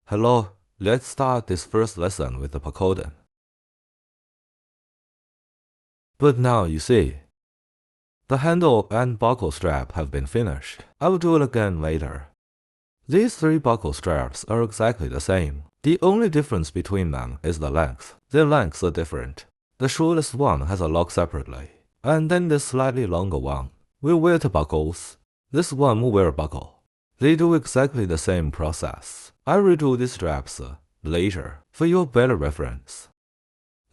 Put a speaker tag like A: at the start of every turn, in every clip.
A: Hello, let's start this first lesson with the Picotin. But now you see, the handle and buckle strap have been finished. I will do it again later. These three buckle straps are exactly the same. The only difference between them is the length. Their lengths are different. The shortest one has a lock separately, and then the slightly longer one will wear the buckles. This one will wear a buckle. They do exactly the same process. I will do these straps later for your better reference.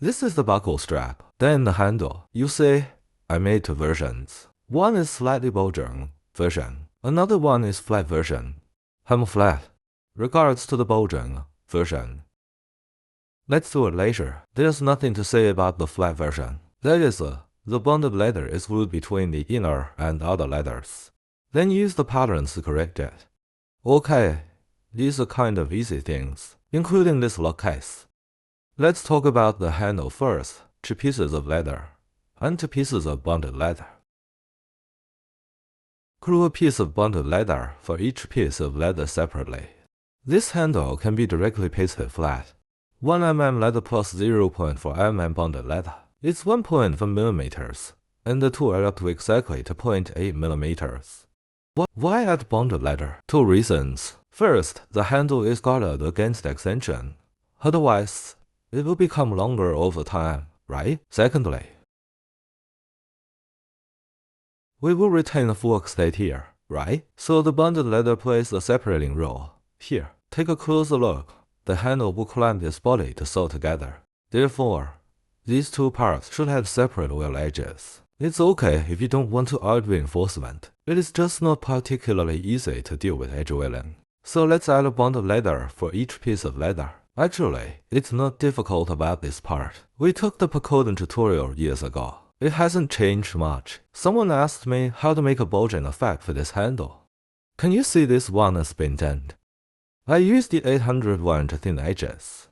A: This is the buckle strap, then the handle. You see, I made two versions. One is slightly bulging version, another one is flat version. I'm flat. Regards to the bulging version. Let's do it later. There's nothing to say about the flat version. That is, the bonded leather is glued between the inner and outer leathers. Then use the patterns to correct it. Okay, these are kind of easy things, including this lock case. Let's talk about the handle first. 2 pieces of leather and 2 pieces of bonded leather. Glue a piece of bonded leather for each piece of leather separately. This handle can be directly pasted flat. 1 mm leather plus 0.4 mm bonded leather. It's 1.4 millimeters, and the two are up to exactly to 0.8 millimeters. Why add bonded leather? 2 reasons. First, the handle is guarded against extension. Otherwise, it will become longer over time, right? Secondly, we will retain a full state here, right? So the bonded leather plays a separating role. Here, take a closer look. The handle will clamp its body to sew together. Therefore, these 2 parts should have separate wheel edges. It's okay if you don't want to add reinforcement. It is just not particularly easy to deal with edge wheeling. So let's add a bonded leather for each piece of leather. Actually, it's not difficult about this part. We took the Picotin tutorial years ago. It hasn't changed much. Someone asked me how to make a bulging effect for this handle. Can you see this one has been done? I used the 800 one to thin edges.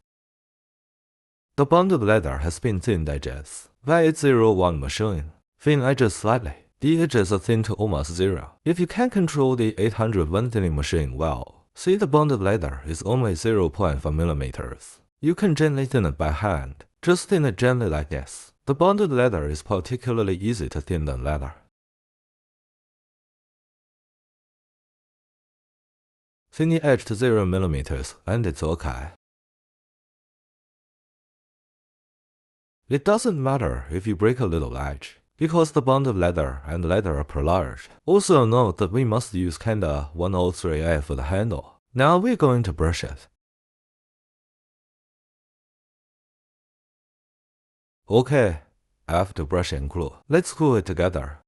A: The bonded leather has been thinned edges by 801 machine. Thin edges slightly. The edges are thin to almost 0. If you can't control the 801 thinning machine well, see the bonded leather is only 0.5 millimeters. You can gently thin it by hand. Just thin it gently like this. The bonded leather is particularly easy to thin than leather. Thin the edge to 0 millimeters and it's okay. It doesn't matter if you break a little edge, because the bonded leather and leather are pre-large. Also note that we must use Kenda 103A for the handle. Now we're going to brush it. Okay, after brushing glue, let's glue it together.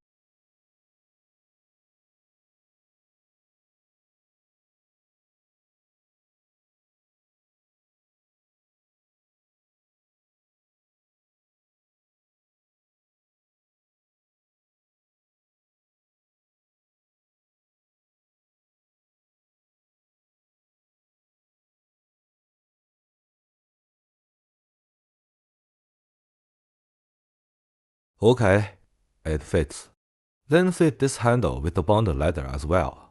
A: Okay, it fits. Then fit this handle with the bonded leather as well.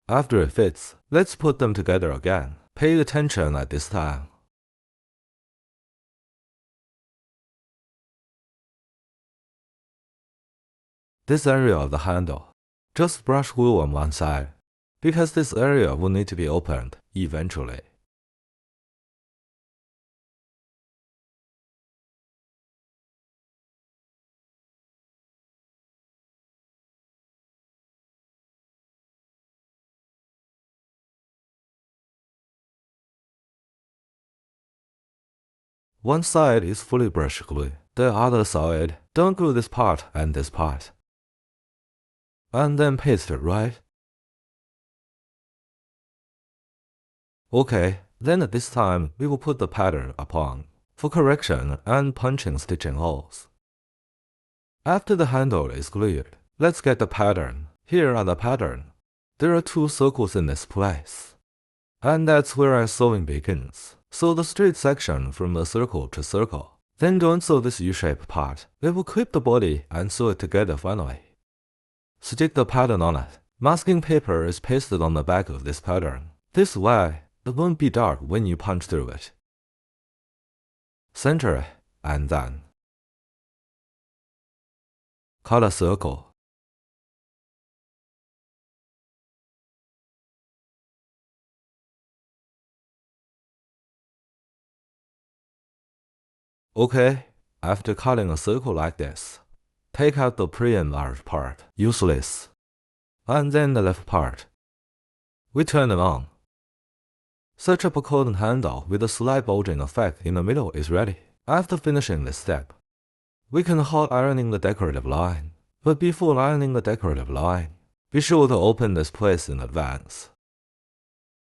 A: After it fits, let's put them together again. Pay attention at this time. This area of the handle, just brush glue on one side, because this area will need to be opened eventually. One side is fully brush glue, the other side, don't glue this part and this part. And then paste it, right? Okay, then at this time we will put the pattern upon, for correction and punching stitching holes. After the handle is glued, let's get the pattern. Here are the pattern. There are 2 circles in this place. And that's where our sewing begins. Sew the straight section from the circle to circle. Then don't sew this U-shaped part. It will clip the body and sew it together finally. Stick the pattern on it. Masking paper is pasted on the back of this pattern. This way, it won't be dark when you punch through it. Center it, and then cut a circle. Okay, after cutting a circle like this, take out the pre-enlarged part, useless, and then the left part. We turn it on. Such a Picotin handle with a slight bulging effect in the middle is ready. After finishing this step, we can hot ironing the decorative line. But before ironing the decorative line, be sure to open this place in advance.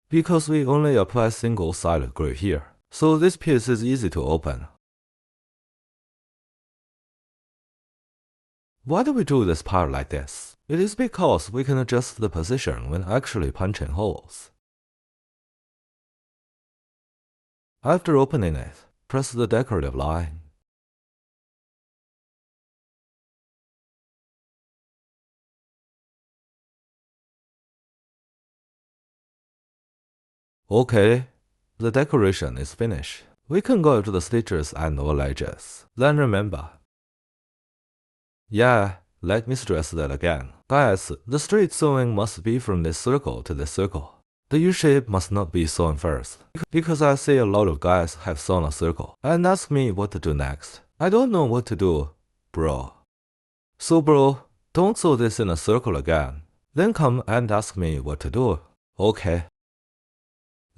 A: Because we only apply single-sided glue here, so this piece is easy to open. Why do we do this part like this? It is because we can adjust the position when actually punching holes. After opening it, press the decorative line. Okay, the decoration is finished. We can go to the stitches and all edges. Then remember. Yeah, let me stress that again. Guys, the straight sewing must be from this circle to this circle. The U-shape must not be sewn first, because I see a lot of guys have sewn a circle and ask me what to do next. I don't know what to do, bro. So bro, don't sew this in a circle again. Then come and ask me what to do. Okay.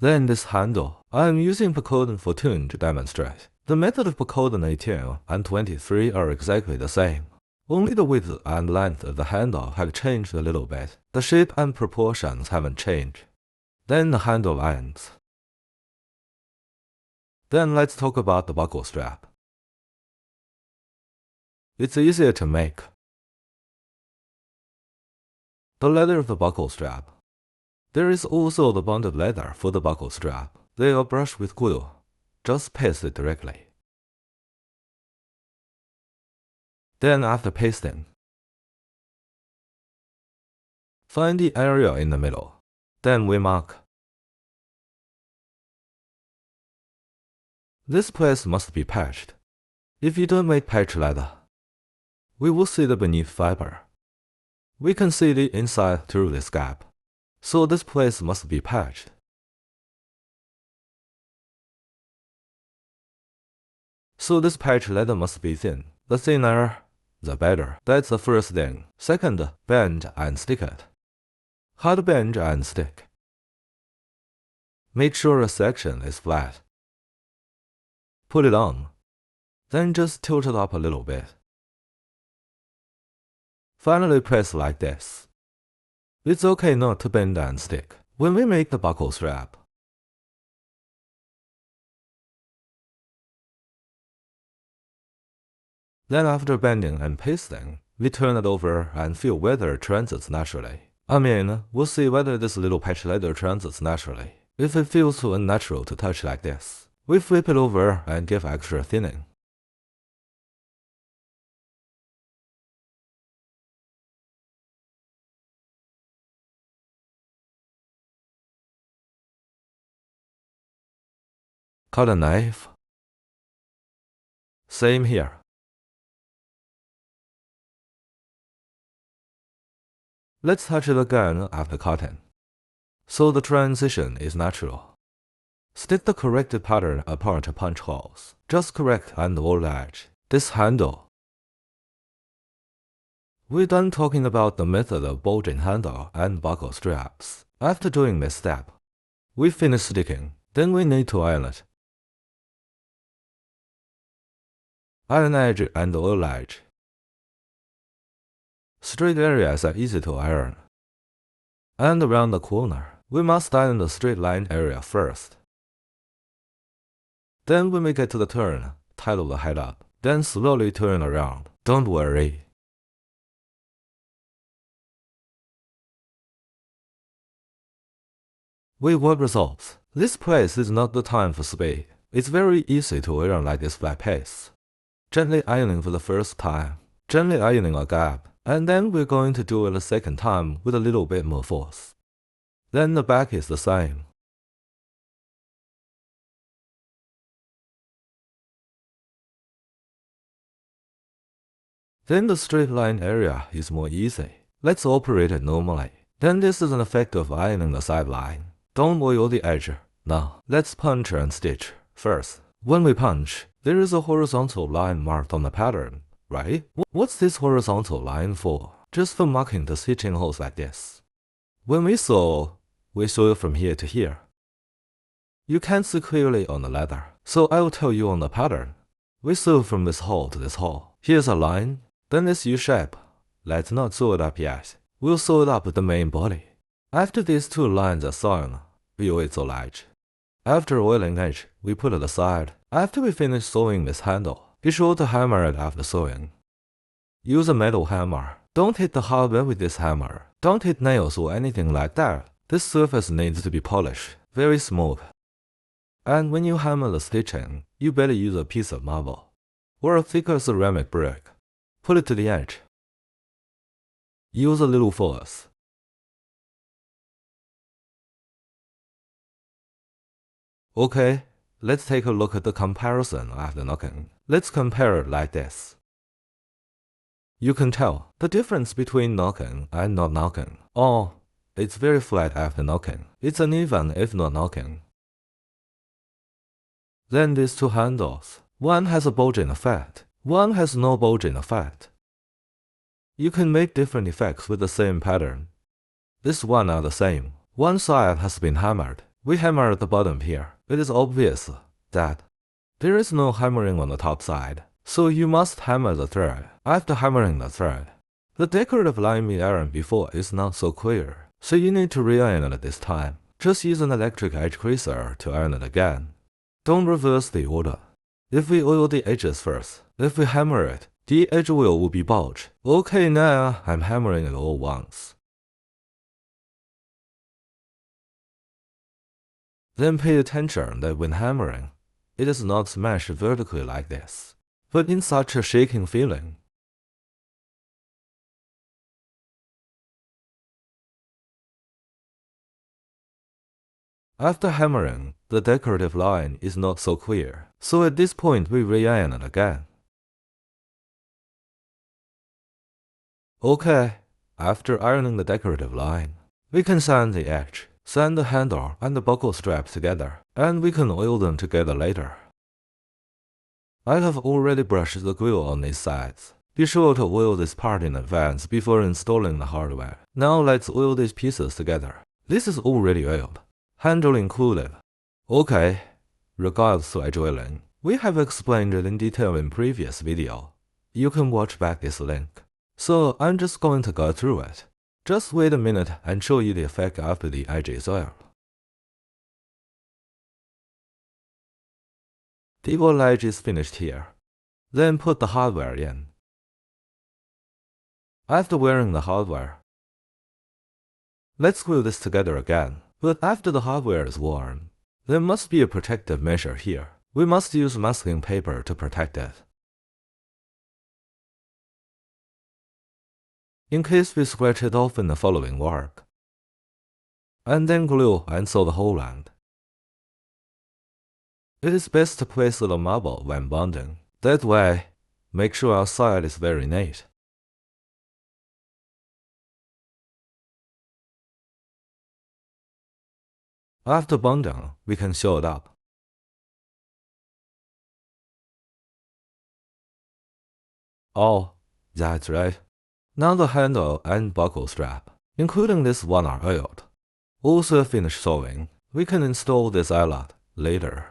A: Then this handle, I am using Picotin 14 to demonstrate. The method of Picotin 18 and 23 are exactly the same. Only the width and length of the handle have changed a little bit. The shape and proportions haven't changed. Then the handle ends. Then let's talk about the buckle strap. It's easier to make. The leather of the buckle strap. There is also the bonded leather for the buckle strap. They are brushed with glue. Just paste it directly. Then after pasting, find the area in the middle. Then we mark. This place must be patched. If you don't make patch leather, we will see the beneath fiber. We can see the inside through this gap. So this place must be patched. So this patch leather must be thin. The thinner, the better. That's the first thing. Second, bend and stick it. How to bend and stick? Make sure a section is flat. Put it on. Then just tilt it up a little bit. Finally press like this. It's okay not to bend and stick when we make the buckle strap. Then after bending and pasting, we turn it over and feel whether it transits naturally. I mean, we'll see whether this little patch leather transits naturally. If it feels too unnatural to touch like this, we flip it over and give extra thinning. Cut a knife. Same here. Let's touch it again after cutting, so the transition is natural. Stick the corrected pattern apart to punch holes. Just correct and all edge. This handle. We're done talking about the method of bulging handle and buckle straps. After doing this step, we finish sticking. Then we need to iron it. Iron edge and all edge. Straight areas are easy to iron. And around the corner, we must iron the straight line area first. Then when we get to the turn, title the head up. Then slowly turn around. Don't worry. With what results? This place is not the time for speed. It's very easy to iron like this flat paste. Gently ironing for the first time. Gently ironing a gap. and then we're going to do it a second time with a little bit more force. Then the back is the same. Then the straight line area is more easy. Let's operate it normally. Then this is an effect of ironing the side line. Don't oil the edge. Now, let's punch and stitch. First, when we punch, there is a horizontal line marked on the pattern, right? What's this horizontal line for? Just for marking the stitching holes like this. When we sew it from here to here. You can't see clearly on the leather, so I will tell you on the pattern. We sew from this hole to this hole. Here's a line, then this U-shape. Let's not sew it up yet. We'll sew it up with the main body. After these two lines are sewn, we oil the edge. After oiling edge, we put it aside. After we finish sewing this handle, be sure to hammer it after sewing. Use a metal hammer. Don't hit the hardware with this hammer. Don't hit nails or anything like that. This surface needs to be polished, very smooth. And when you hammer the stitching, you better use a piece of marble or a thicker ceramic brick. Put it to the edge. Use a little force. Okay, let's take a look at the comparison after knocking. Let's compare it like this. You can tell the difference between knocking and not knocking. Oh, it's very flat after knocking. It's uneven if not knocking. Then these two handles. One has a bulging effect. One has no bulging effect. You can make different effects with the same pattern. This one are the same. One side has been hammered. We hammer at the bottom here. It is obvious that there is no hammering on the top side, so you must hammer the thread. After hammering the thread, the decorative line we ironed before is not so clear, so you need to re-iron it this time. Just use an electric edge creaser to iron it again. Don't reverse the order. If we oil the edges first, if we hammer it, the edge oil will be bulged. Okay, now I'm hammering it all once. Then pay attention that when hammering, it is not smashed vertically like this, but in such a shaking feeling. After hammering, the decorative line is not so clear, so at this point we re-iron it again. Okay, after ironing the decorative line, we can sand the edge, sand the handle and the buckle strap together, and we can oil them together later. I have already brushed the glue on these sides. Be sure to oil this part in advance before installing the hardware. Now let's oil these pieces together. This is already oiled, handle included. Okay, regards to edge oiling, we have explained it in detail in previous video. You can watch back this link. So I'm just going to go through it. Just wait a minute and show you the effect after the edge is oiled. The oil edge is finished here. Then put the hardware in. After wearing the hardware, let's glue this together again. But after the hardware is worn, there must be a protective measure here. We must use masking paper to protect it. In case we scratch it off in the following work. And then glue and sew the whole end. It is best to place little marble when bonding. That way, make sure our side is very neat. After bonding, we can sew it up. Oh, that's right. Now the handle and buckle strap, including this one, are oiled. Also finished sewing, we can install this eyelet later.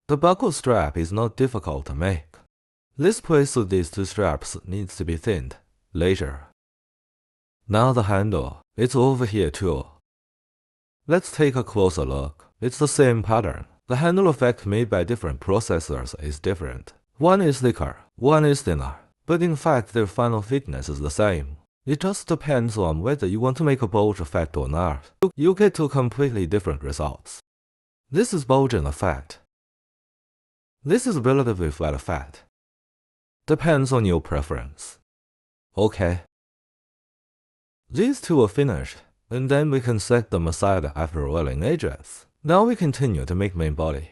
A: The buckle strap is not difficult to make. This place of these two straps needs to be thinned later. Now the handle, it's over here too. Let's take a closer look. It's the same pattern. The handle effect made by different processors is different. One is thicker, one is thinner, but in fact their final thickness is the same. It just depends on whether you want to make a bulge effect or not. You get two completely different results. This is bulging effect. This is relatively flat effect. Depends on your preference. OK. These two are finished, and then we can set them aside after oiling edges. Now we continue to make main body.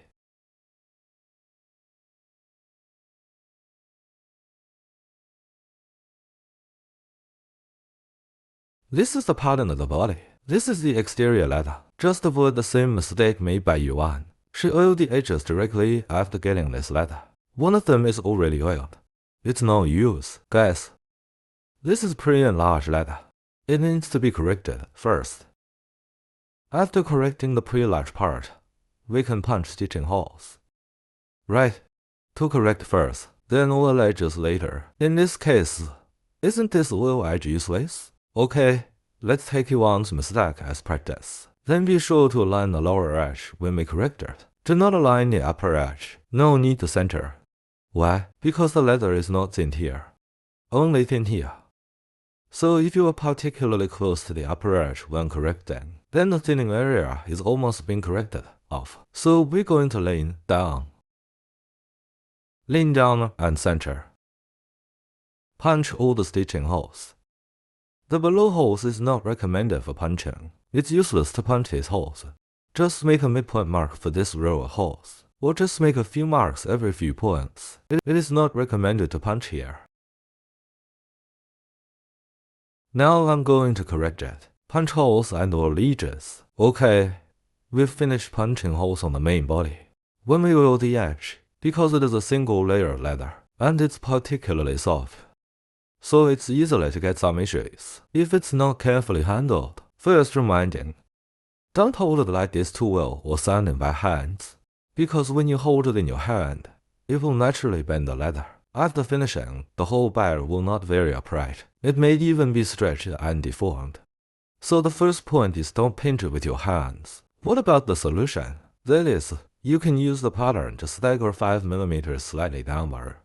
A: This is the pattern of the body. This is the exterior leather. Just avoid the same mistake made by Yuan. She oiled the edges directly after getting this leather. One of them is already oiled. It's no use. Guys, this is pretty enlarged leather. It needs to be corrected first. After correcting the pre-large part, we can punch stitching holes. Right, to correct first, then oil edges later. In this case, isn't this oil edge useless? Okay, let's take Yuan's mistake as practice. Then be sure to align the lower edge when we correct it. Do not align the upper edge. No need to center. Why? Because the leather is not thin here. Only thin here. So if you are particularly close to the upper edge when correcting, then the thinning area is almost being corrected off. So we're going to lean down. Lean down and center. Punch all the stitching holes. The below holes is not recommended for punching. It's useless to punch these holes. Just make a midpoint mark for this row of holes, or just make a few marks every few points. It is not recommended to punch here. Now I'm going to correct it. Punch holes and or edges. Okay, we've finished punching holes on the main body. When we oil the edge, because it is a single layer leather, and it's particularly soft, so it's easily to get some issues if it's not carefully handled. First reminding, don't hold it like this too well or sanding by hands, because when you hold it in your hand, it will naturally bend the leather. After finishing, the whole bar will not very upright. It may even be stretched and deformed. So the first point is don't pinch it with your hands. What about the solution? That is, you can use the pattern to stagger 5 mm slightly downward.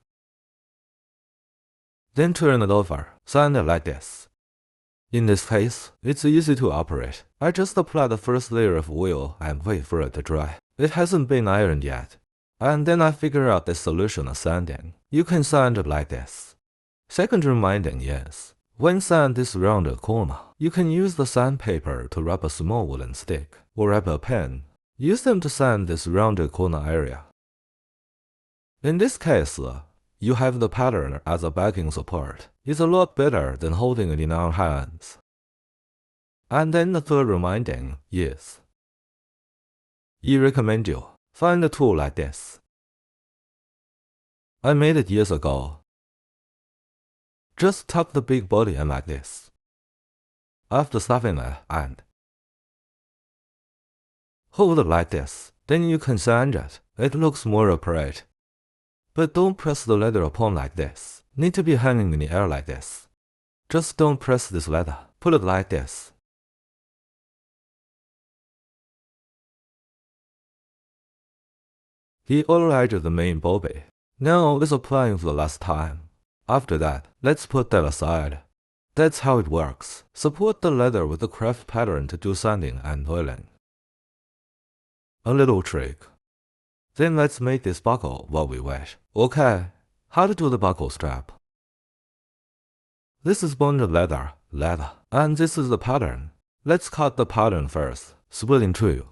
A: Then turn it over, sand it like this. In this case, it's easy to operate. I just apply the first layer of oil and wait for it to dry. It hasn't been ironed yet. And then I figure out the solution of sanding. You can sand it like this. Second reminding is, when sand this rounded corner, you can use the sandpaper to wrap a small wooden stick, or wrap a pen. Use them to sand this rounded corner area. In this case, you have the pattern as a backing support. It's a lot better than holding it in our hands. And then the third reminding is, I recommend you find a tool like this. I made it years ago. Just tuck the big body in like this. After stuffing it and hold it like this, then you can sand it. It looks more upright. But don't press the leather upon like this. Need to be hanging in the air like this. Just don't press this leather. Put it like this. The other edge of the main bobby. Now let's apply it for the last time. After that, let's put that aside. That's how it works. Support the leather with the craft pattern to do sanding and oiling. A little trick. Then let's make this buckle while we wait. Okay, how to do the buckle strap. This is bonded leather, and this is the pattern. Let's cut the pattern first, split in two.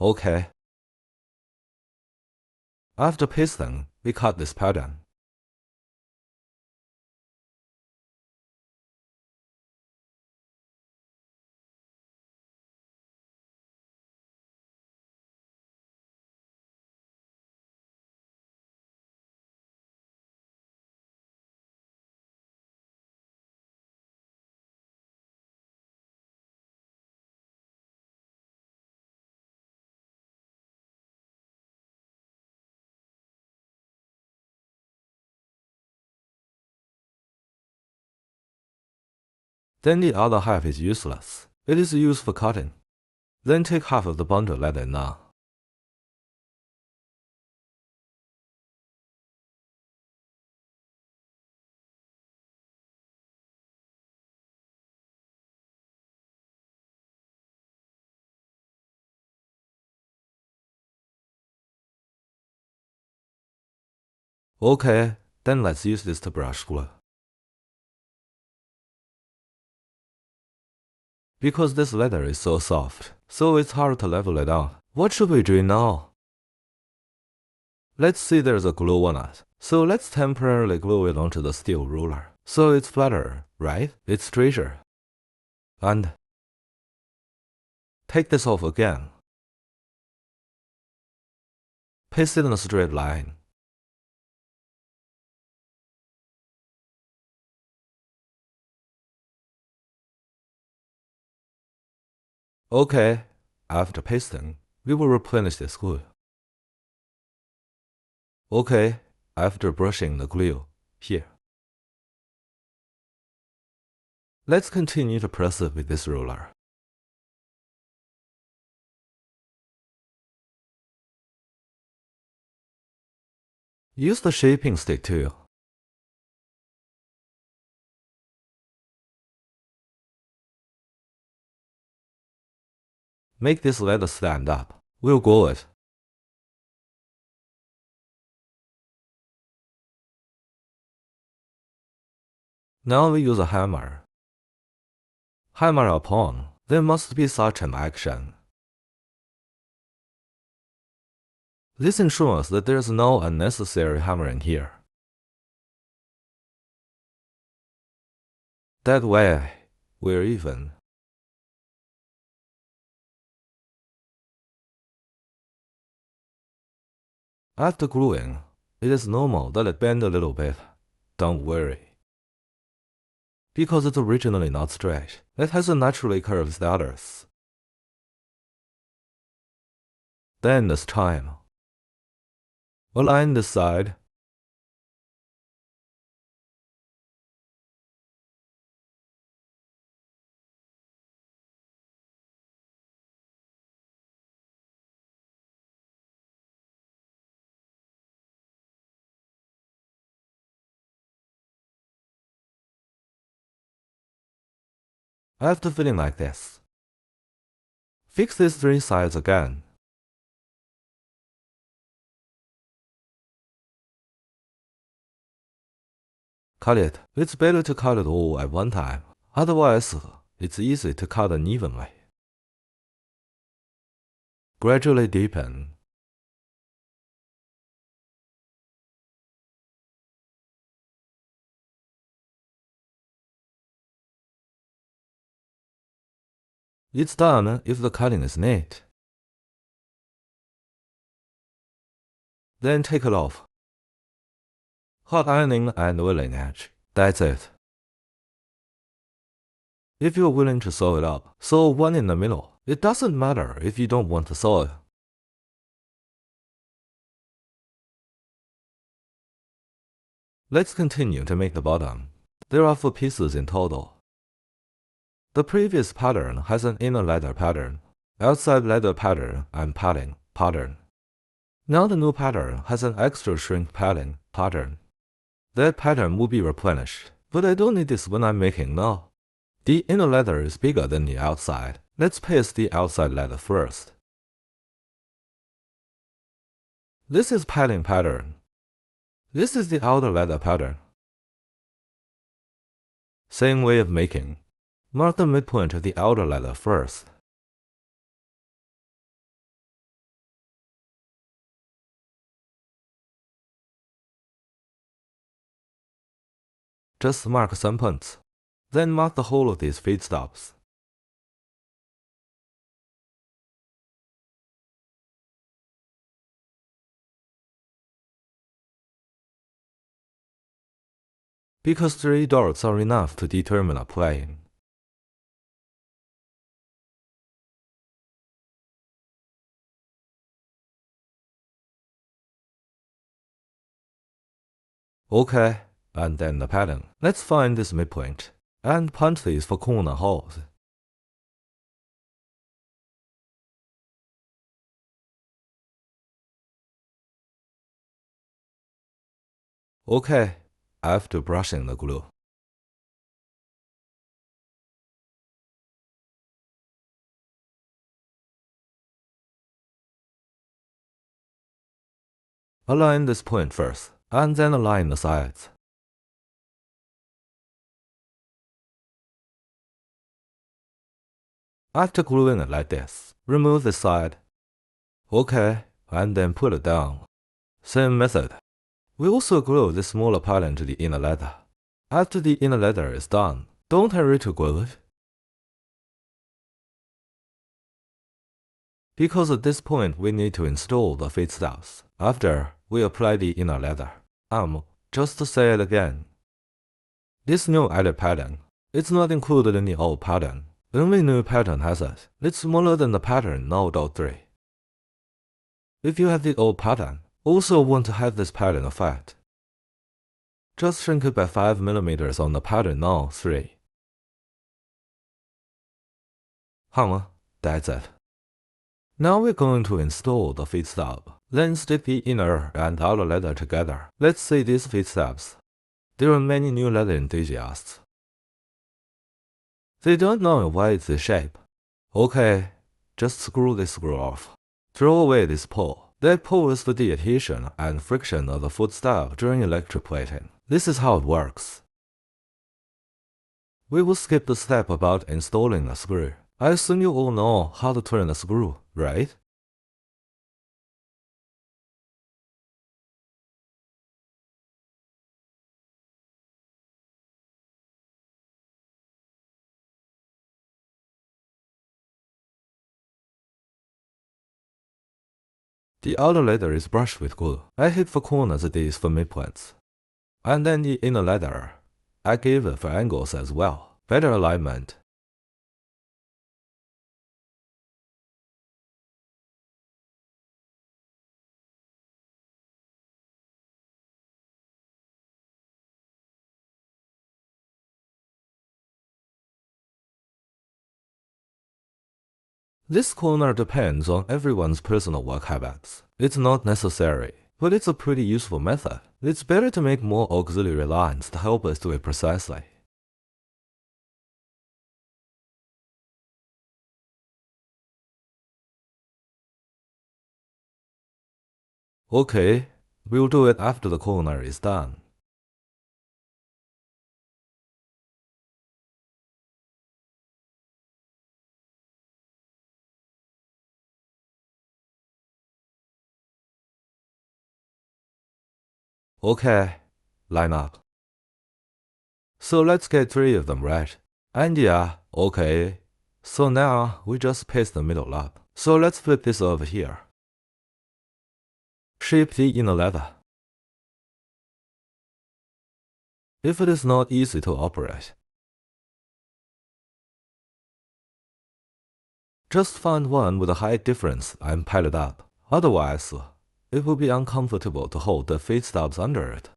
A: Okay. After pasting, we cut this pattern. Then the other half is useless. It is used for cutting. Then take half of the bundle leather now. Okay, then let's use this to brush glue. Because this leather is so soft, so it's hard to level it out. What should we do now? Let's see there's a glue on it. So let's temporarily glue it onto the steel ruler. So it's flatter, right? It's straighter. And take this off again. Paste it in a straight line. Okay, after pasting, we will replenish this glue. Okay, after brushing the glue, here. Let's continue to press it with this ruler. Use the shaping stick too. Make this leather stand up. We'll glue it. Now we use a hammer. Hammer upon. There must be such an action. This ensures that there is no unnecessary hammering here. That way, we're even. After gluing, it is normal that it bend a little bit. Don't worry. Because it's originally not straight, it has a naturally curved status. Then this time, align this side. After fitting like this, fix these three sides again. Cut it. It's better to cut it all at one time. Otherwise, it's easy to cut unevenly. Gradually deepen. It's done if the cutting is neat. Then take it off. Hot ironing and oiling edge. That's it. If you're willing to sew it up, sew one in the middle. It doesn't matter if you don't want to sew it. Let's continue to make the bottom. There are 4 pieces in total. The previous pattern has an inner leather pattern, outside leather pattern, and padding pattern. Now the new pattern has an extra shrink padding pattern. That pattern will be replenished, but I don't need this when I'm making now. The inner leather is bigger than the outside. Let's paste the outside leather first. This is padding pattern. This is the outer leather pattern. Same way of making. Mark the midpoint of the outer leather first. Just mark some points. Then mark the whole of these feed stops. Because 3 dots are enough to determine a plane. Okay, and then the pattern. Let's find this midpoint, and punch these for corner holes. Okay, after brushing the glue. Align this point first, and then align the sides. After gluing it like this, remove the side. OK, and then put it down. Same method. We also glue the smaller pattern to the inner leather. After the inner leather is done, don't hurry to glue it, because at this point we need to install the feet studs after we apply the inner leather. Just to say it again. This new added pattern, it's not included in the old pattern. The only new pattern has it. It's smaller than the pattern node 3. If you have the old pattern, also want to have this pattern effect, just shrink it by 5 mm on the pattern node 3. That's it. Now we're going to install the feet stub. Then stick the inner and outer leather together. Let's see these feet stubs. There are many new leather enthusiasts. They don't know why it's this shape. OK, just screw this screw off. Throw away this pole. That pole is for the adhesion and friction of the foot stub during electroplating. This is how it works. We will skip the step about installing the screw. I assume you all know how to turn the screw, right? The outer leather is brushed with glue. I hit for corners of these for midpoints. And then the inner leather, I gave it for angles as well. Better alignment. This corner depends on everyone's personal work habits. It's not necessary, but it's a pretty useful method. It's better to make more auxiliary lines to help us do it precisely. OK, we'll do it after the corner is done. OK, line up. So let's get 3 of them right. And yeah, OK. So now we just paste the middle up. So let's flip this over here. Shape the inner leather. If it is not easy to operate, just find one with a height difference and pile it up. Otherwise, it will be uncomfortable to hold the feet stubs under it.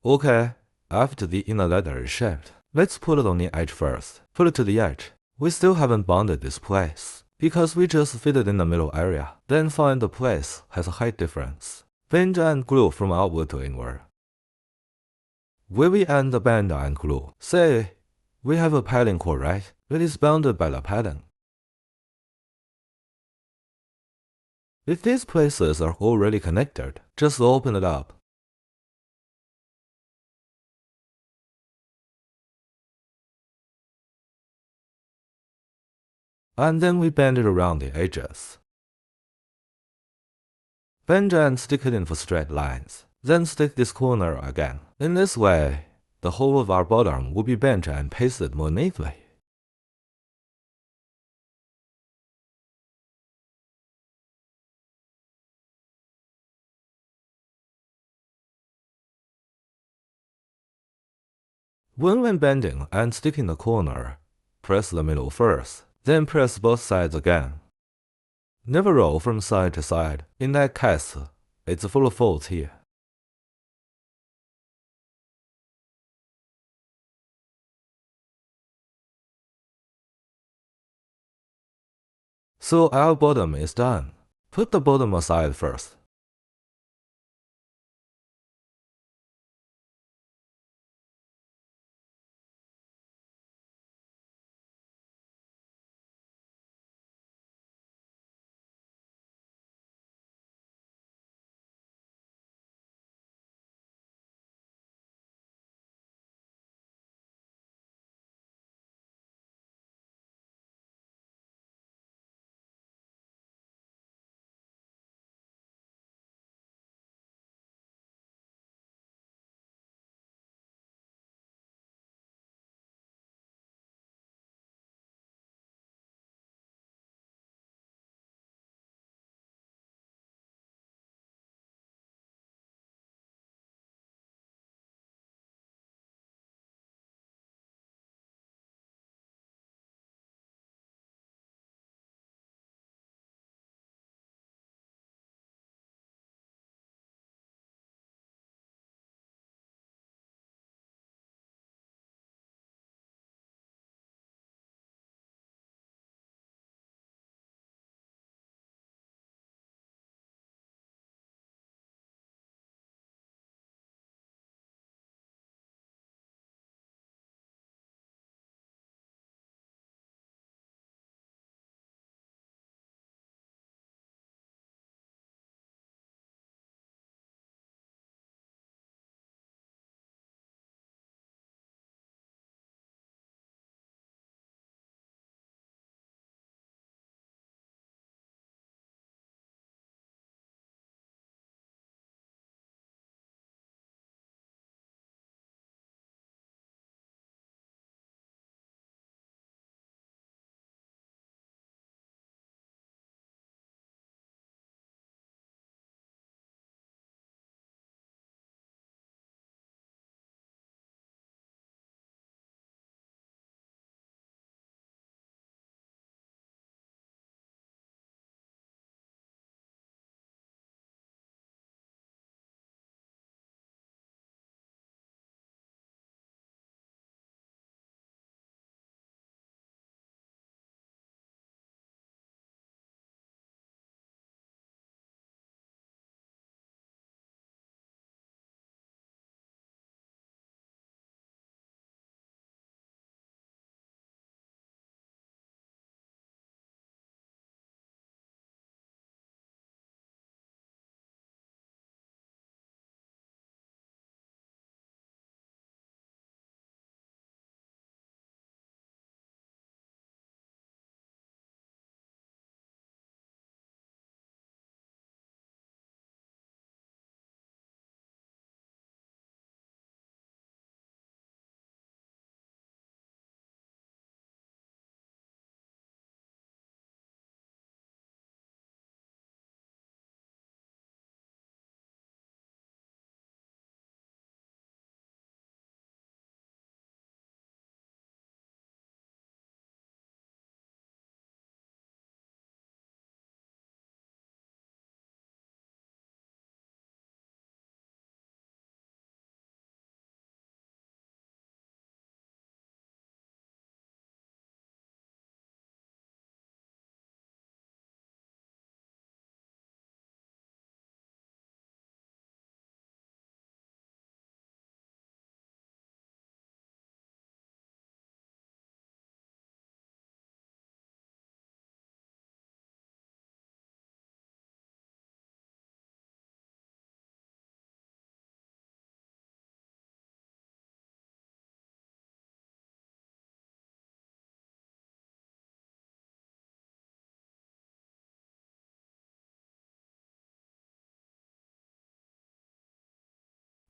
A: OK, after the inner leather is shaped, let's put it on the edge first. Put it to the edge. We still haven't bonded this place, because we just fit it in the middle area. Then find the place has a height difference. Bend and glue from outward to inward. Where we end the bend and glue, say we have a padding core, right? It is bounded by the padding. If these places are already connected, just open it up. And then we bend it around the edges. Bend and stick it in for straight lines. Then stick this corner again. In this way, the whole of our bottom will be bent and pasted more neatly. When bending and sticking the corner, press the middle first, then press both sides again. Never roll from side to side. In that case, it's full of folds here. So our bottom is done. Put the bottom aside first.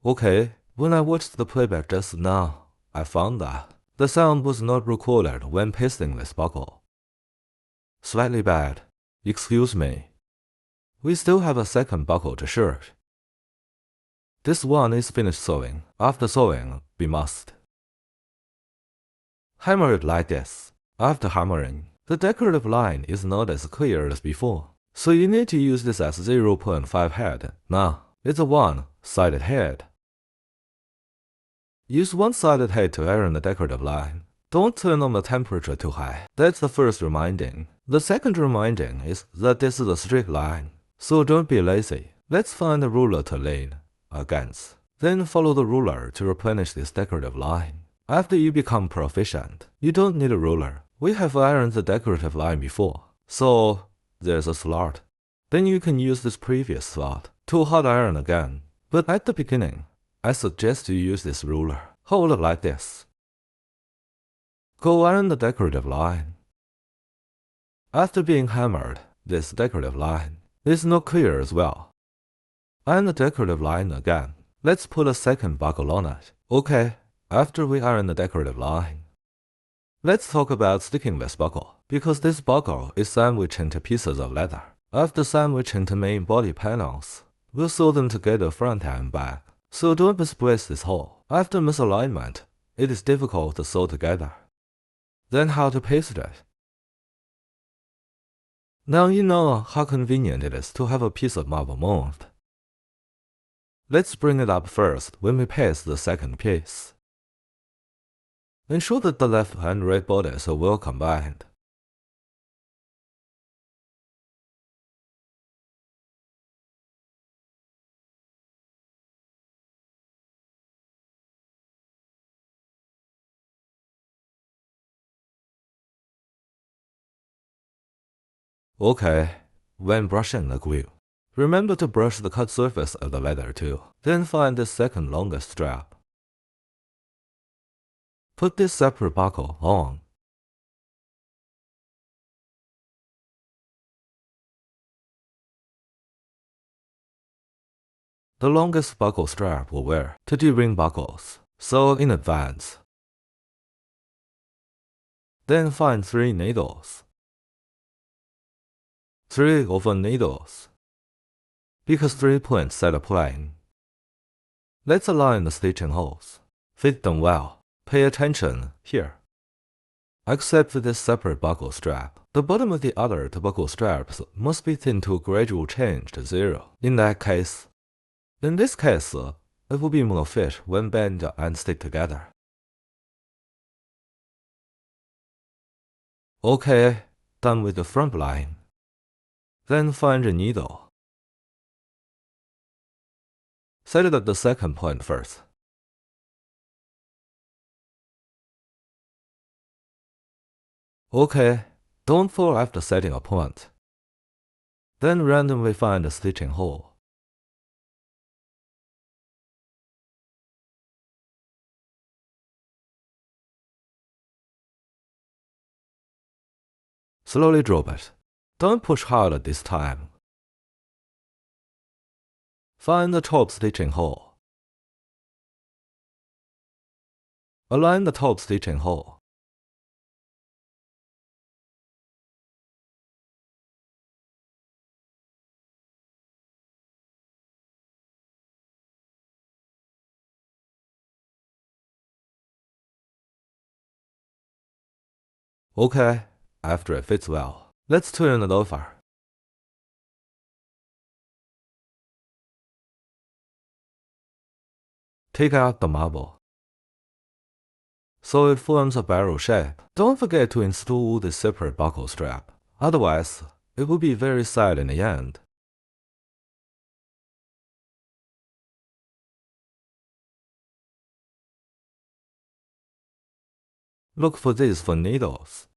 A: Okay, when I watched the playback just now, I found that the sound was not recorded when pasting this buckle. Slightly bad. Excuse me. We still have a second buckle to shirt. This one is finished sewing. After sewing, we must hammer it like this. After hammering, the decorative line is not as clear as before, so you need to use this as 0.5 head. Now, it's a one-sided head. Use one-sided head to iron the decorative line. Don't turn on the temperature too high. That's the first reminding. The second reminding is that this is a straight line, so don't be lazy. Let's find a ruler to lean against. Then follow the ruler to replenish this decorative line. After you become proficient, you don't need a ruler. We have ironed the decorative line before, so there's a slot. Then you can use this previous slot to hot iron again. But at the beginning, I suggest you use this ruler. Hold it like this. Go iron the decorative line. After being hammered, this decorative line is not clear as well. Iron the decorative line again. Let's put a second buckle on it. Okay, after we iron the decorative line, let's talk about sticking this buckle, because this buckle is sandwiched into pieces of leather. After sandwiching the main body panels, we'll sew them together front and back. So don't misplace this hole. After misalignment, it is difficult to sew together. Then how to paste it. Now you know how convenient it is to have a piece of marble moved. Let's bring it up first when we paste the second piece. Ensure that the left and right bodies are well combined. Okay, when brushing the glue, remember to brush the cut surface of the leather too. Then find the second longest strap. Put this separate buckle on. The longest buckle strap will wear to D-ring buckles, sew in advance. Then find 3 needles. 3 open needles, because 3 points set a plane. Let's align the stitching holes. Fit them well. Pay attention here. Except for this separate buckle strap, the bottom of the other 2 buckle straps must be thin to a gradual change to 0. In this case, it will be more fit when bend and stick together. Okay, done with the front line. Then find a needle. Set it at the second point first. Okay, don't fall after setting a point. Then randomly find a stitching hole. Slowly drop it. Don't push hard at this time. Find the top stitching hole. Align the top stitching hole. Okay, after it fits well, let's turn it over. Take out the marble, so it forms a barrel shape. Don't forget to install the separate buckle strap, otherwise it will be very sad in the end. Look for these for needles.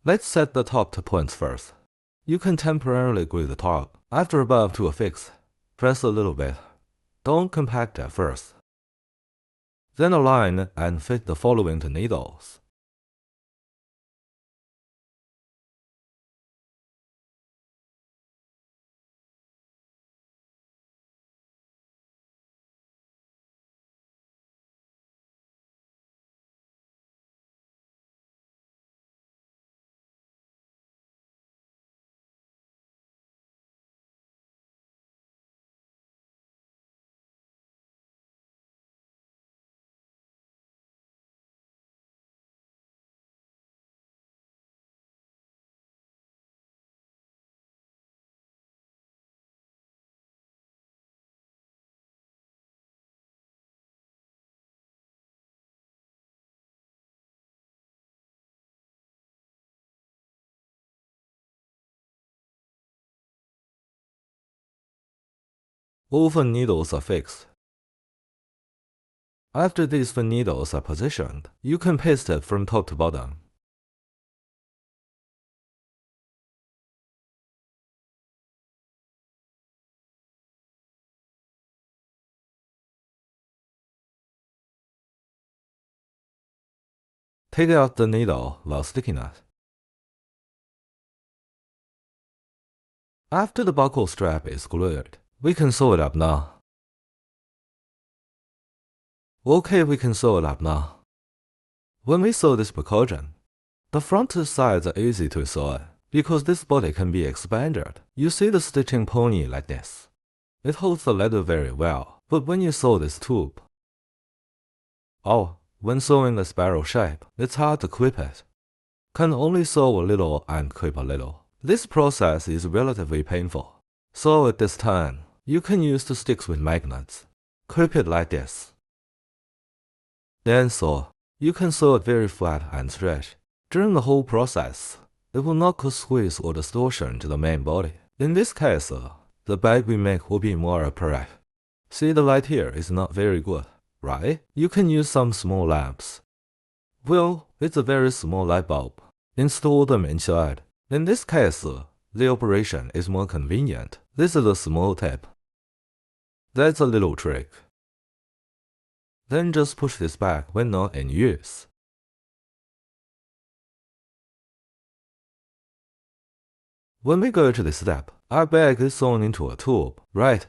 A: Let's set the top 2 points first. You can temporarily glue the top. After above to a fix, press a little bit. Don't compact at first. Then align and fit the following 2 needles. All 4 needles are fixed. After these 4 needles are positioned, you can paste it from top to bottom. Take out the needle while sticking it. After the buckle strap is glued, we can sew it up now. Okay, we can sew it up now. When we sew this Picotin, the front 2 sides are easy to sew because this body can be expanded. You see the stitching pony like this. It holds the leather very well, but when you sew this tube, when sewing a spiral shape, it's hard to clip it. Can only sew a little and clip a little. This process is relatively painful. So at this time, you can use the sticks with magnets. Clip it like this. Then sew. You can sew it very flat and straight. During the whole process, it will not cause squeeze or distortion to the main body. In this case, the bag we make will be more upright. See, the light here is not very good, right? You can use some small lamps. Well, it's a very small light bulb. Install them inside. In this case, the operation is more convenient. This is a small tip. That's a little trick. Then just push this back when not in use. When we go to this step, our bag is sewn into a tube, right?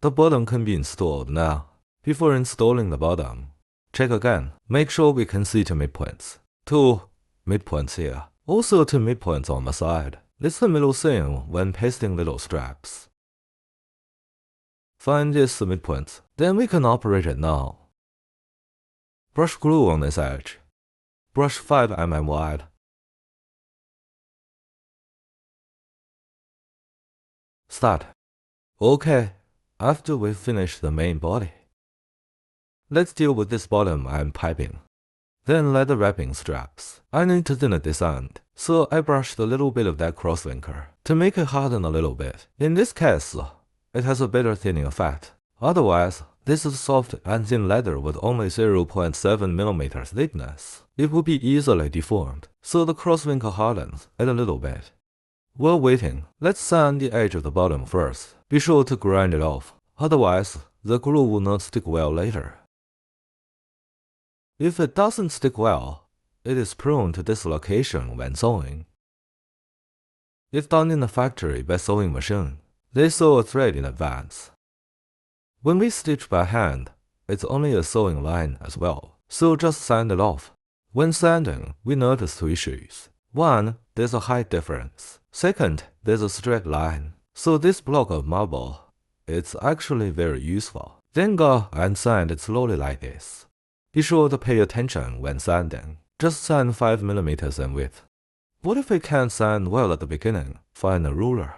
A: The bottom can be installed now. Before installing the bottom, check again. Make sure we can see 2 midpoints. 2 midpoints here. Also 2 midpoints on the side. It's the middle seam when pasting little straps. Find these midpoints. Then we can operate it now. Brush glue on this edge. Brush 5 mm wide. Start. Okay, after we finish the main body, let's deal with this bottom and piping. Then leather wrapping straps. I need to thin this end, so I brushed a little bit of that crosslinker to make it harden a little bit. In this case, it has a better thinning effect. Otherwise, this is soft and thin leather with only 0.7 mm thickness. It would be easily deformed, so the crosslinker hardens it a little bit. While waiting, let's sand the edge of the bottom first. Be sure to grind it off, otherwise the glue will not stick well later. If it doesn't stick well, it is prone to dislocation when sewing. If done in a factory by sewing machine, they sew a thread in advance. When we stitch by hand, it's only a sewing line as well, so just sand it off. When sanding, we notice 2 issues. 1, there's a height difference. Second, there's a straight line. So this block of marble, it's actually very useful. Then go and sand it slowly like this. Be sure to pay attention when sanding. Just sand 5 mm in width. What if we can't sand well at the beginning? Find a ruler.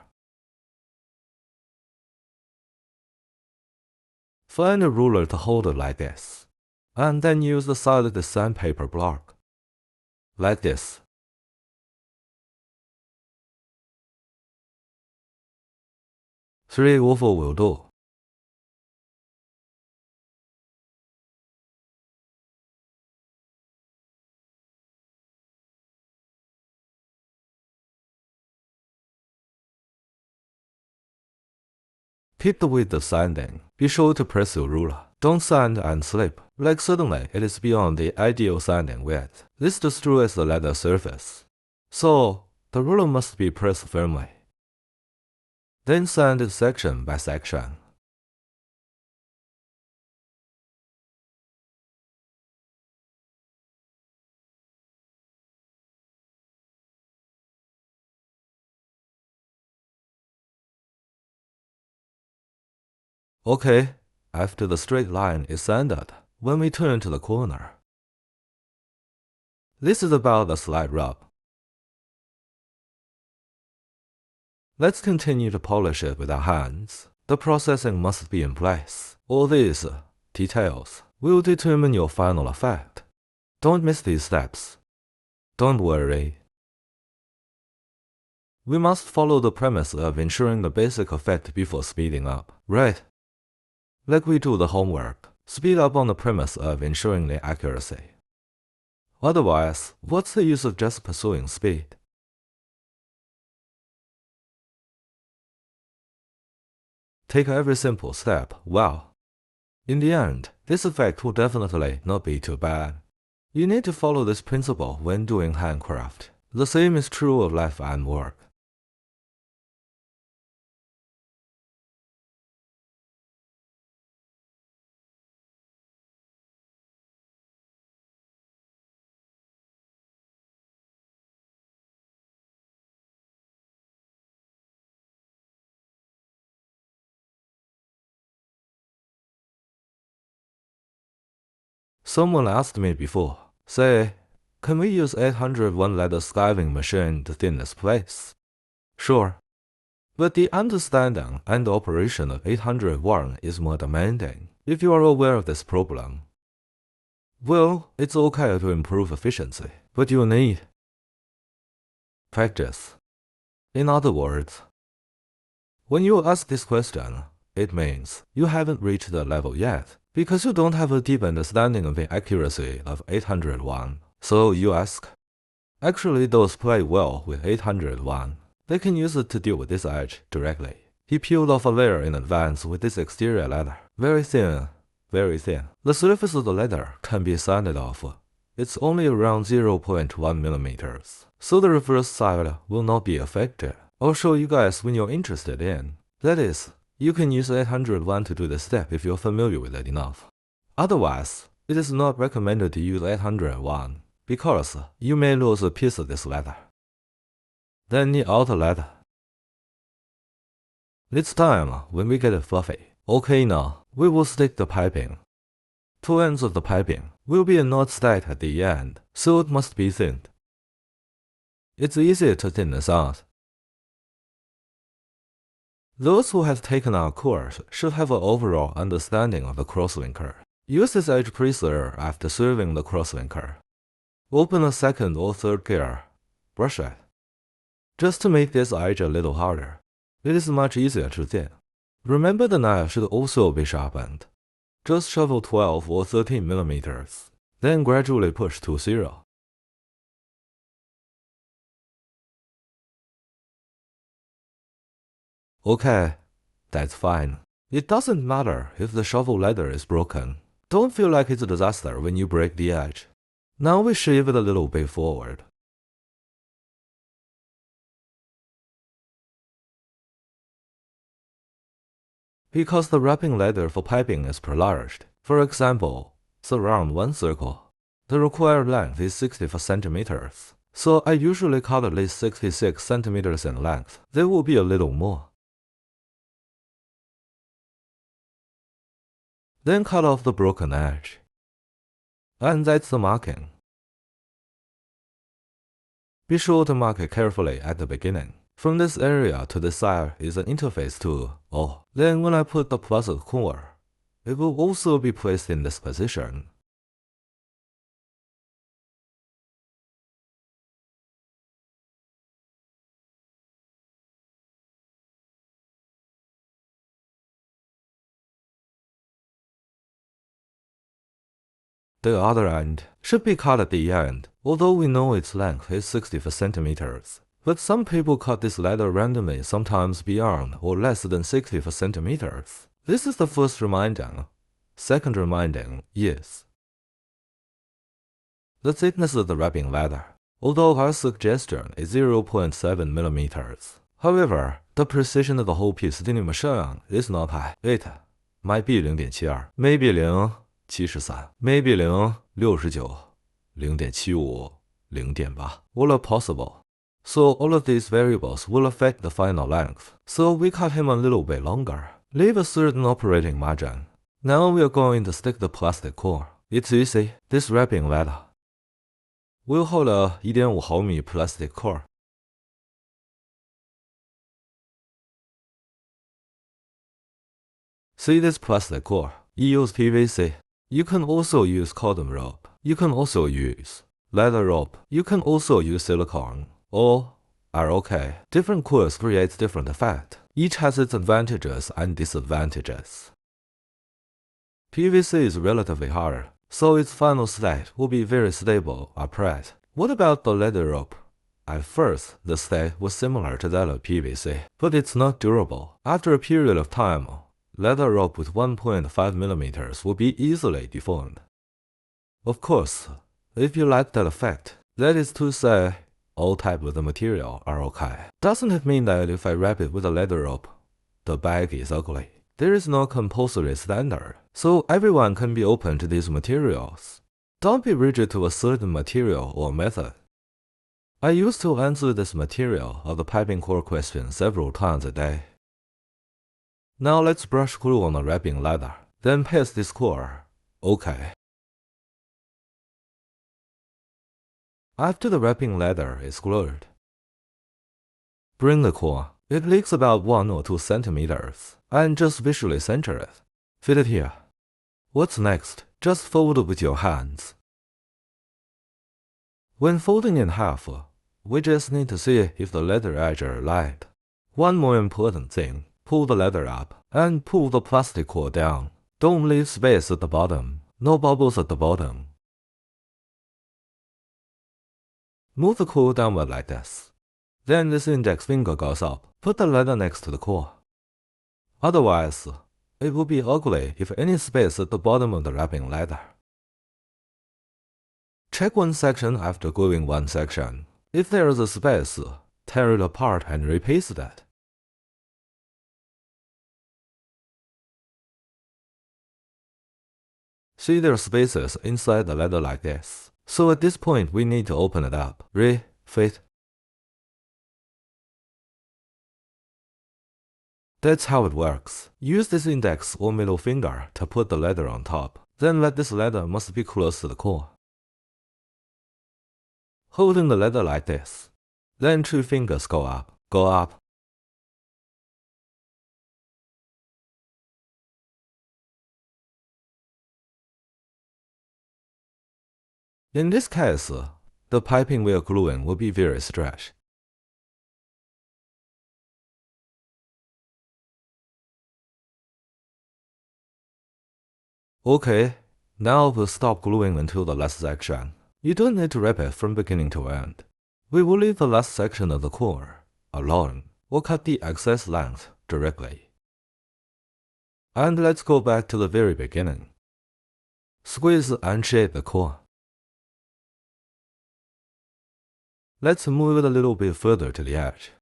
A: Find a ruler to hold it like this. And then use the side of the sandpaper block. Like this. 3 or 4 will do. Keep the width of sanding. Be sure to press your ruler. Don't sand and slip, like suddenly it is beyond the ideal sanding width. This destroys the leather surface. So, the ruler must be pressed firmly. Then sand it section by section. Okay, after the straight line is sanded, when we turn to the corner, this is about a slight rub. Let's continue to polish it with our hands. The processing must be in place. All these details will determine your final effect. Don't miss these steps. Don't worry. We must follow the premise of ensuring the basic effect before speeding up, right? Like we do the homework, speed up on the premise of ensuring the accuracy. Otherwise, what's the use of just pursuing speed? Take every simple step well. In the end, this effect will definitely not be too bad. You need to follow this principle when doing handcraft. The same is true of life and work. Someone asked me before, say, can we use 801 leather skiving machine to thin this place? Sure. But the understanding and operation of 801 is more demanding, if you are aware of this problem. Well, it's okay to improve efficiency, but you need practice. In other words, when you ask this question, it means you haven't reached the level yet, because you don't have a deep understanding of the accuracy of 801. So you ask, actually those play well with 801. They can use it to deal with this edge directly. He peeled off a layer in advance with this exterior leather. Very thin, very thin. The surface of the leather can be sanded off. It's only around 0.1 millimeters, so the reverse side will not be affected. I'll show you guys when you're interested in. That is, you can use 801 to do the step if you're familiar with it enough. Otherwise, it is not recommended to use 801, because you may lose a piece of this leather. Then the outer leather. It's time when we get it fluffy. Okay, now we will stick the piping. Two ends of the piping will be not stacked at the end, so it must be thinned. It's easy to thin this out. Those who have taken our course should have an overall understanding of the crosslinker. Use this edge preser after serving the crosslinker. Open a second or third gear. Brush it. Just to make this edge a little harder. It is much easier to thin. Remember the knife should also be sharpened. Just shovel 12 or 13 millimeters. Then gradually push to 0. Okay, that's fine. It doesn't matter if the shovel leather is broken. Don't feel like it's a disaster when you break the edge. Now we shave it a little bit forward. Because the wrapping leather for piping is pre-larged. For example, surround one circle. The required length is 64 centimeters. So I usually cut at least 66 centimeters in length. There will be a little more. Then cut off the broken edge. And that's the marking. Be sure to mark it carefully at the beginning. From this area to the side is an interface tool. Oh, then when I put the plastic core, it will also be placed in this position. The other end should be cut at the end, although we know its length is 64 centimeters. But some people cut this leather randomly, sometimes beyond or less than 60 centimeters. This is the first reminding. Second reminding is the thickness of the wrapping leather. Although our suggestion is 0.7 millimeters. However, the precision of the whole piece denim machine is not high. It might be 0.72, maybe 0.73, maybe 0.69, 0.75, 0.8, all are possible. So all of these variables will affect the final length. So we cut him a little bit longer. Leave a certain operating margin. Now we are going to stick the plastic core. It's easy. This wrapping leather will hold a 1.5毫米 plastic core. See this plastic core? You use PVC. You can also use cotton rope. You can also use leather rope. You can also use silicone. All are okay. Different cores create different effect. Each has its advantages and disadvantages. PVC is relatively hard, so its final state will be very stable upright. What about the leather rope? At first, the state was similar to that of PVC, but it's not durable. After a period of time, leather rope with 1.5 millimeters will be easily deformed. Of course, if you like that effect, that is to say, all types of the material are okay. Doesn't it mean that if I wrap it with a leather rope, the bag is ugly? There is no compulsory standard, so everyone can be open to these materials. Don't be rigid to a certain material or method. I used to answer this material of the piping core question several times a day. Now let's brush glue on the wrapping leather, then paste this core. Okay. After the wrapping leather is glued, bring the core. It leaks about 1 or 2 centimeters, and just visually center it. Fit it here. What's next? Just fold it with your hands. When folding in half, we just need to see if the leather edges are aligned. One more important thing, pull the leather up and pull the plastic core down. Don't leave space at the bottom. No bubbles at the bottom. Move the core downward like this. Then this index finger goes up. Put the leather next to the core. Otherwise, it will be ugly if any space at the bottom of the wrapping leather. Check one section after gluing one section. If there is a space, tear it apart and repaste it. See there are spaces inside the leather like this. So at this point we need to open it up. Refit. That's how it works. Use this index or middle finger to put the leather on top. Then let this leather must be close to the core. Holding the leather like this. Then 2 fingers go up. Go up. In this case, the piping we are gluing will be very stretched. Okay, now we'll stop gluing until the last section. You don't need to wrap it from beginning to end. We will leave the last section of the core alone, or cut the excess length directly. And let's go back to the very beginning. Squeeze and shape the core. Let's move it a little bit further to the edge.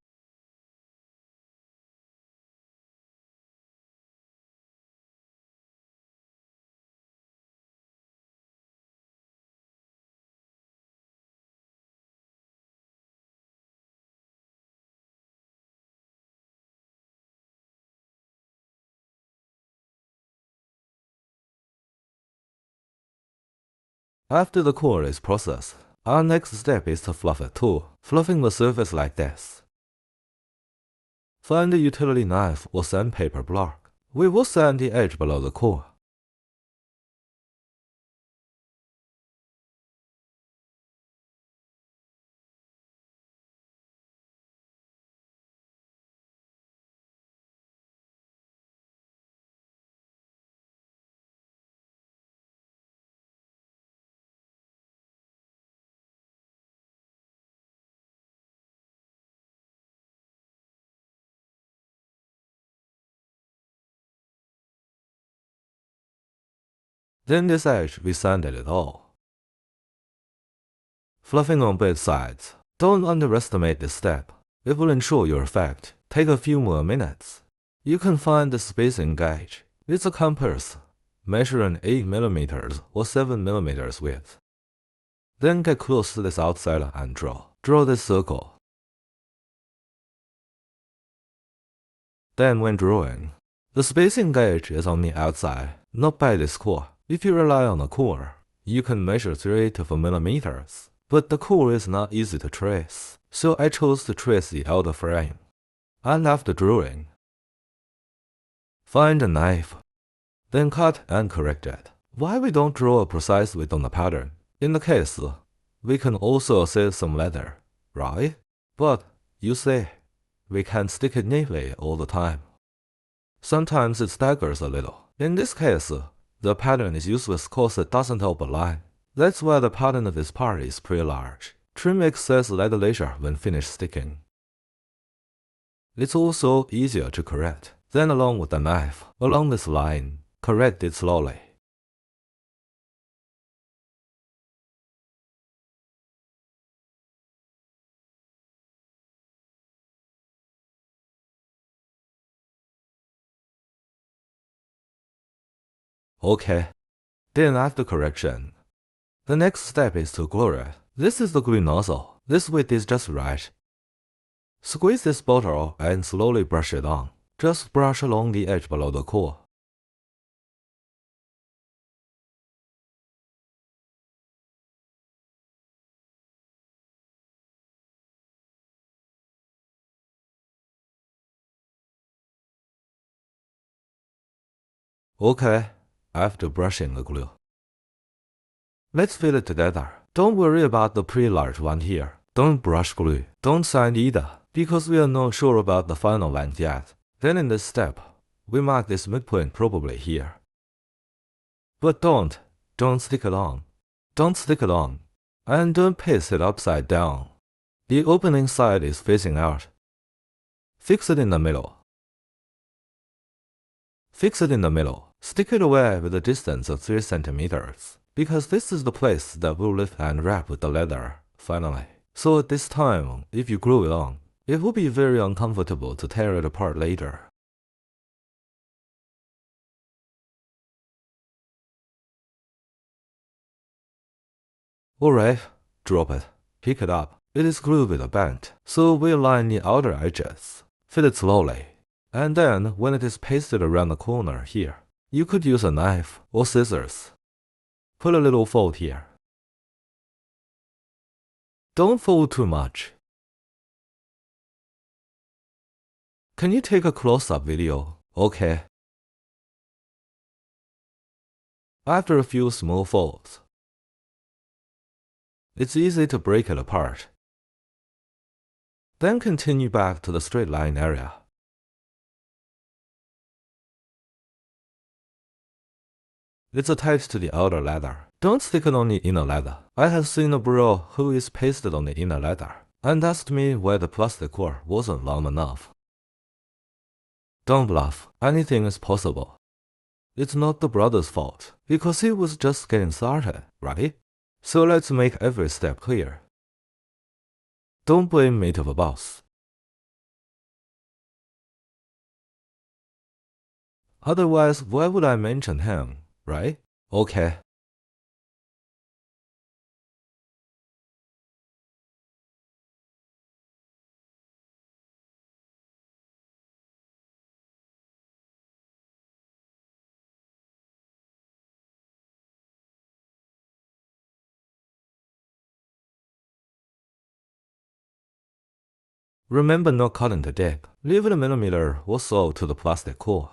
A: After the core is processed, our next step is to fluff it too, fluffing the surface like this. Find a utility knife or sandpaper block. We will sand the edge below the core. Then this edge, we sanded it all. Fluffing on both sides. Don't underestimate this step. It will ensure your effect. Take a few more minutes. You can find the spacing gauge. It's a compass, measuring 8 mm or 7 mm width. Then get close to this outside and draw. Draw this circle. Then when drawing, the spacing gauge is on the outside, not by this core. If you rely on a core, you can measure 3 to 4 mm, but the core is not easy to trace, so I chose to trace the outer frame. And after drawing, find a knife, then cut and correct it. Why we don't draw a precise width on the pattern? In the case, we can also save some leather, right? But, you see, we can't stick it neatly all the time. Sometimes it staggers a little. In this case, the pattern is useless because it doesn't help a line. That's why the pattern of this part is pretty large. Trim excess leather layer when finished sticking. It's also easier to correct. Then along with the knife, along this line, correct it slowly. Okay. Then after correction, the next step is to glue it. This is the glue nozzle. This width is just right. Squeeze this bottle and slowly brush it on. Just brush along the edge below the core. Okay, after brushing the glue, let's fill it together. Don't worry about the pretty large one here. Don't brush glue. Don't sand either, because we are not sure about the final length yet. Then in this step, we mark this midpoint probably here. But don't stick it on. Don't stick it on. And don't paste it upside down. The opening side is facing out. Fix it in the middle. Fix it in the middle. Stick it away with a distance of 3 centimeters, because this is the place that will lift and wrap with the leather, finally. So at this time, if you glue it on, it will be very uncomfortable to tear it apart later. Alright, drop it. Pick it up. It is glued with a band, so we align the outer edges. Fit it slowly. And then, when it is pasted around the corner here, you could use a knife or scissors. Put a little fold here. Don't fold too much. Can you take a close-up video? Okay. After a few small folds, it's easy to break it apart. Then continue back to the straight line area. It's attached to the outer leather. Don't stick it on the inner leather. I have seen a bro who is pasted on the inner leather and asked me why the plastic core wasn't long enough. Don't bluff. Anything is possible. It's not the brother's fault, because he was just getting started, right? So let's make every step clear. Don't blame mate of a boss. Otherwise, why would I mention him, right? Okay. Remember not cutting the dip. Leave it a millimeter or so to the plastic core.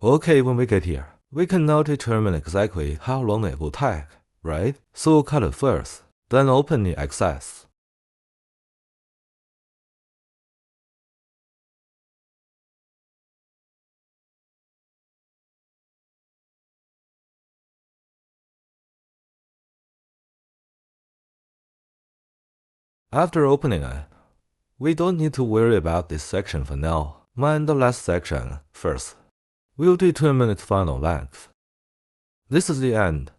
A: Okay, when we get here, we can now determine exactly how long it will take, right? So we'll cut it first, then open the excess. After opening it, we don't need to worry about this section for now. Mind the last section first. We'll determine its final length. This is the end.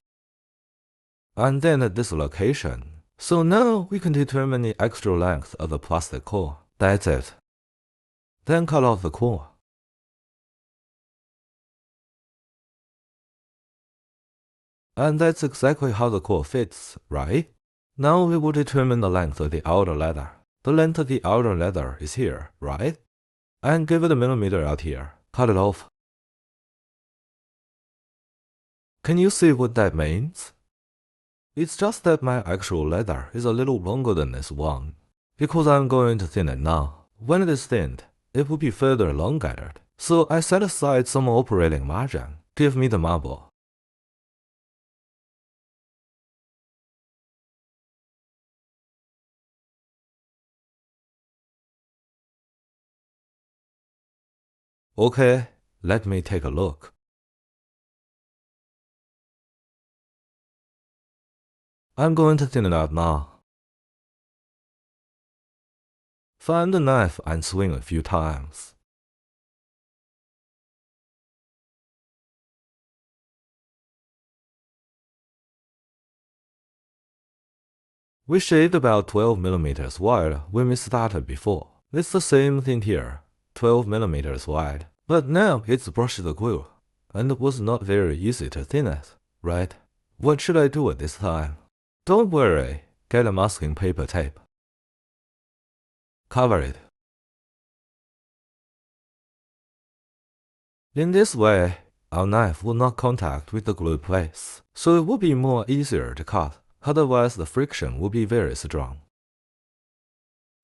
A: And then at this location. So now we can determine the extra length of the plastic core. That's it. Then cut off the core. And that's exactly how the core fits, right? Now we will determine the length of the outer ladder. The length of the outer ladder is here, right? And give it a millimeter out here. Cut it off. Can you see what that means? It's just that my actual ladder is a little longer than this one. Because I'm going to thin it now. When it is thinned, it will be further elongated. So I set aside some operating margin. Give me the marble. Okay, let me take a look. I'm going to thin it out now. Find the knife and swing a few times. We shaved about 12 millimeters wide when we started before. It's the same thing here, 12 millimeters wide. But now it's brushed the glue, and it was not very easy to thin it, right? What should I do at this time? Don't worry, get a masking paper tape. Cover it. In this way, our knife will not contact with the glue place, so it will be more easier to cut. Otherwise, the friction will be very strong.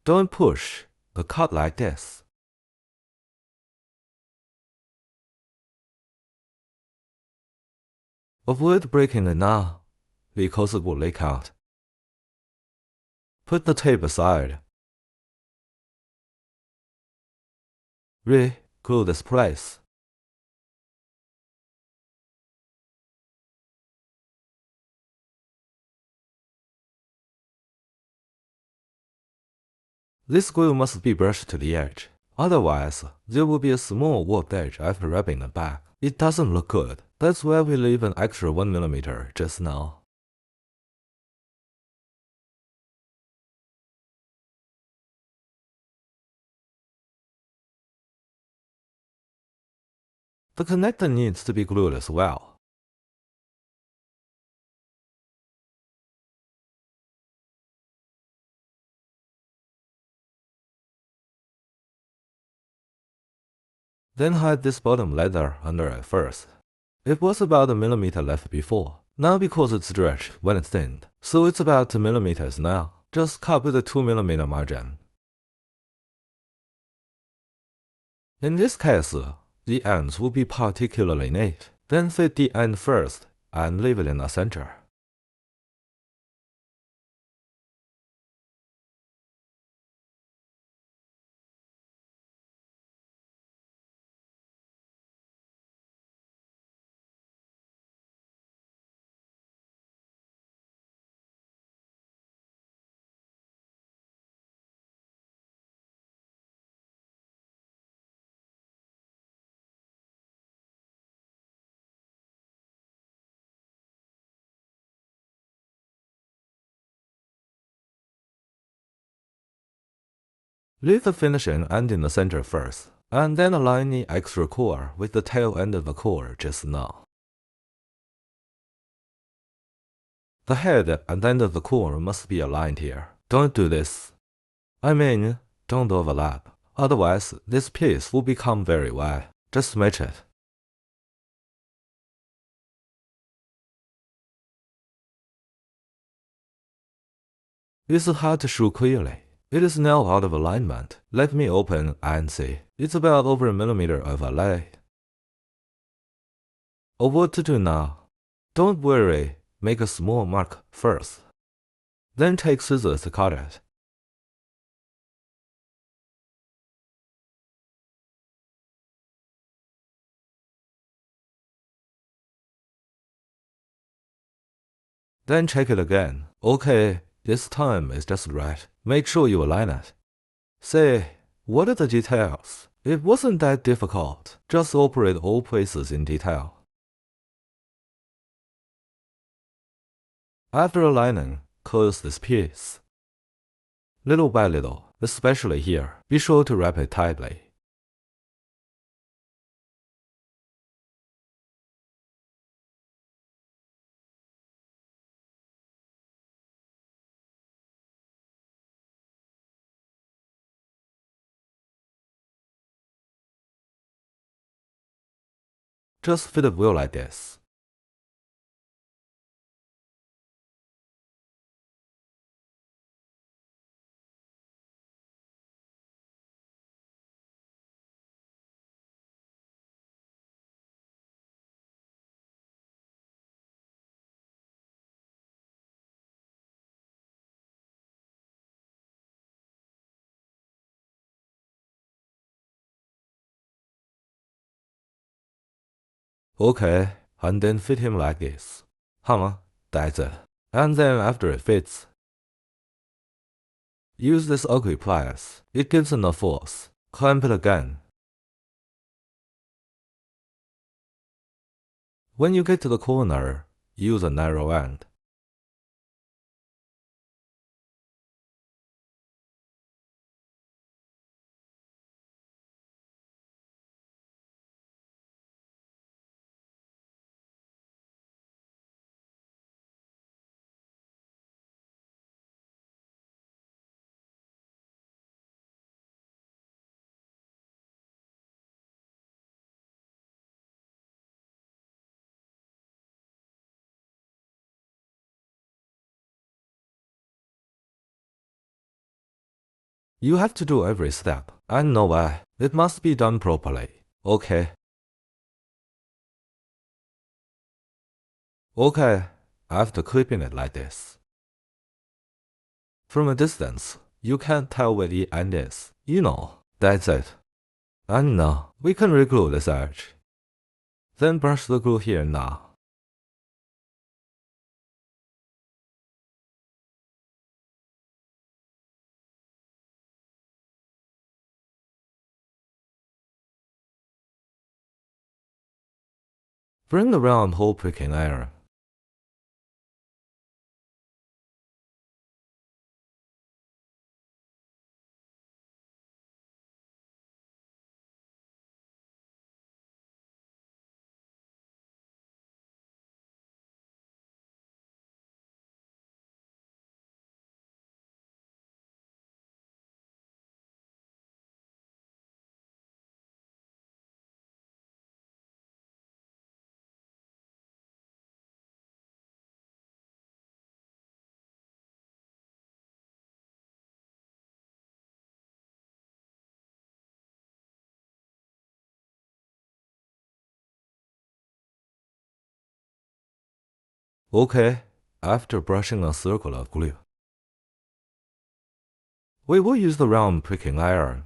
A: Don't push, but cut like this. Avoid breaking it now, because it will leak out. Put the tape aside. Glue this place. This glue must be brushed to the edge. Otherwise, there will be a small warped edge after rubbing it back. It doesn't look good. That's why we leave an extra 1 millimeter just now. The connector needs to be glued as well. Then hide this bottom ladder under it first. It was about a millimeter left before. Now because it's stretched when it's thinned, so it's about 2 millimeters now. Just cut with a 2 millimeter margin. In this case, the ends will be particularly neat. Then fit the end first and leave it in the center. Leave the finishing end in the center first, and then align the extra core with the tail end of the core just now. The head and end of the core must be aligned here. Don't do this. I mean, don't overlap. Otherwise, this piece will become very wide. Just match it. It's hard to shoot clearly. It is now out of alignment. Let me open and see. It's about over a millimeter overlay. or what to do now. Don't worry, make a small mark first. Then take scissors to cut it. Then check it again. Okay, this time it's just right. Make sure you align it. Say, what are the details? It wasn't that difficult. Just operate all places in detail. After aligning, close this piece. Little by little, especially here, be sure to wrap it tightly. Just fit the wheel like this. Okay, and then fit him like this. That's it. And then after it fits, use this ugly pliers. It gives enough force. Clamp it again. When you get to the corner, use a narrow end. You have to do every step. I know why. It must be done properly. Okay. Okay, after clipping it like this. From a distance, you can't tell where the end is. That's it. And now, we can reglue this edge. Then brush the glue here now. Bring the round hole pricking iron. Okay, after brushing a circle of glue, we will use the round pricking iron.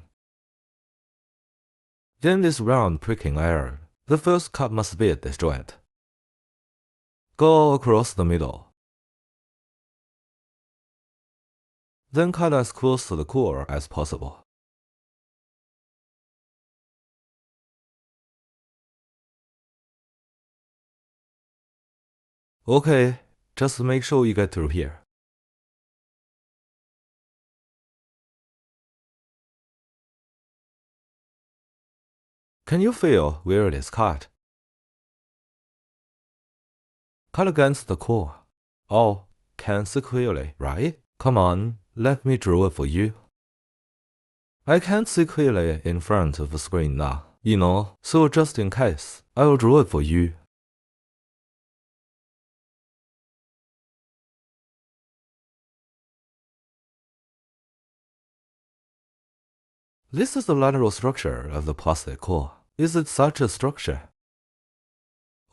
A: Then this round pricking iron, the first cut must be at this joint. Go across the middle. Then cut as close to the core as possible. Okay, just make sure you get through here. Can you feel where it is cut? Cut against the core. Oh, can't see clearly, right? Come on, let me draw it for you. I can't see clearly in front of the screen now, so just in case, I'll draw it for you. This is the lateral structure of the plastic core. Is it such a structure?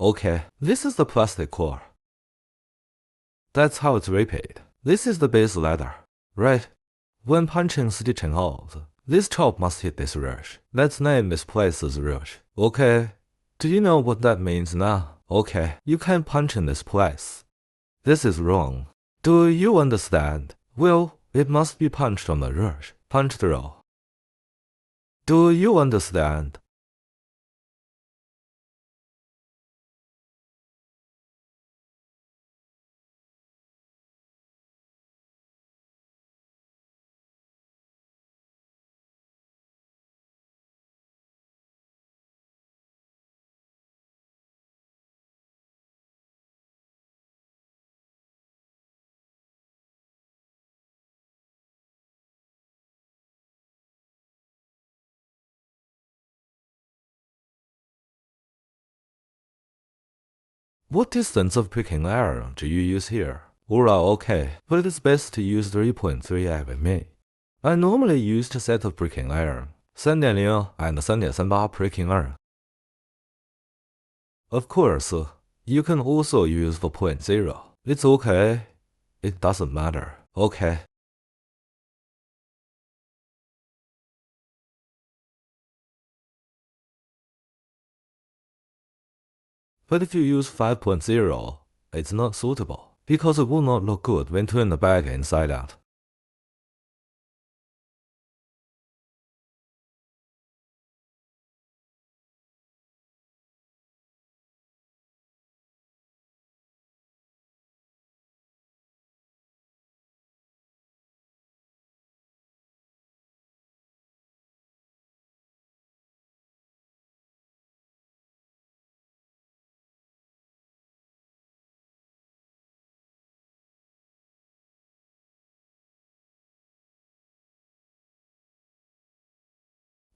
A: Okay, this is the plastic core. That's how it's repeated. This is the base ladder, right? When punching stitching out, this chop must hit this ridge. Let's name this place as ridge. Okay, do you know what that means now? Okay, you can't punch in this place. This is wrong. Do you understand? Well, it must be punched on the ridge. Punch through. Do you understand? What distance of pricking iron do you use here? Alright, okay, but it's best to use 3.3 with me. I normally used a set of pricking iron, 3.0 and 3.38 pricking iron. Of course, you can also use 4.0. It's okay. It doesn't matter. Okay. But if you use 5.0, it's not suitable, because it will not look good when turning the bag inside out.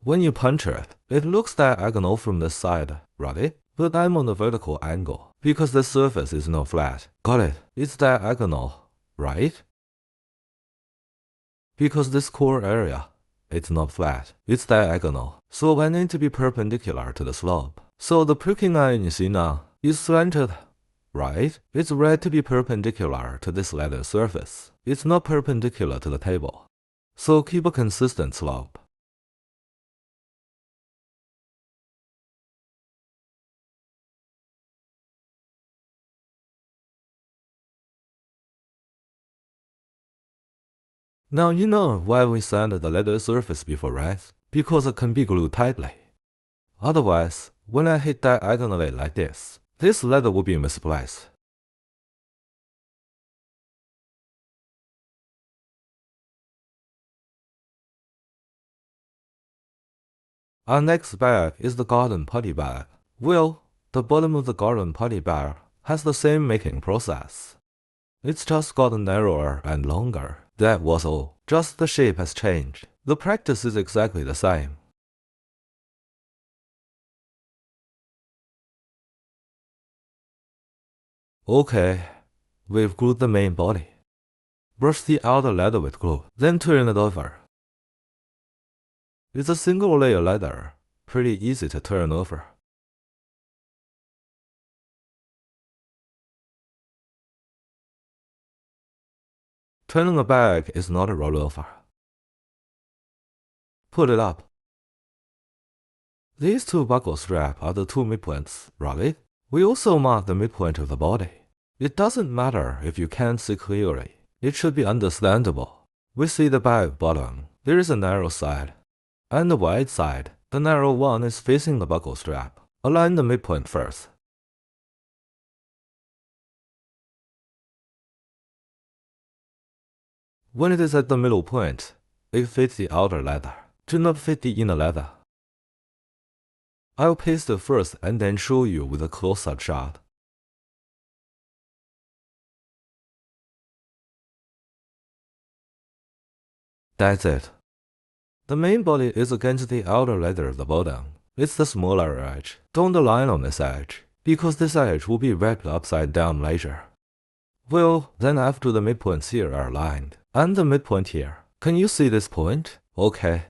A: When you punch it, it looks diagonal from the side, right? But I'm on a vertical angle, because the surface is not flat. Got it? It's diagonal, right? Because this core area, it's not flat. It's diagonal, so I need to be perpendicular to the slope. So the pricking iron you see now is slanted, right? It's right to be perpendicular to this ladder surface. It's not perpendicular to the table. So keep a consistent slope. Now you know why we sanded the leather surface before, right? Because it can be glued tightly. Otherwise, when I hit diagonally like this leather will be misplaced. Our next bag is the garden putty bag. Well, the bottom of the garden putty bag has the same making process. It's just gotten narrower and longer. That was all. Just the shape has changed. The practice is exactly the same. Okay, we've glued the main body. Brush the outer leather with glue, then turn it over. It's a single layer leather, pretty easy to turn over. Turning the bag is not a rollover. Put it up. These two buckle straps are the two midpoints, right? We also mark the midpoint of the body. It doesn't matter if you can't see clearly. It should be understandable. We see the bag bottom. There is a narrow side. And the wide side, the narrow one is facing the buckle strap. Align the midpoint first. When it is at the middle point, it fits the outer leather. Do not fit the inner leather. I'll paste it first and then show you with a close-up shot. That's it. The main body is against the outer leather of the bottom. It's the smaller edge. Don't align on this edge, because this edge will be wrapped upside down later. Well, then after the midpoints here are aligned, and the midpoint here. Can you see this point? Okay.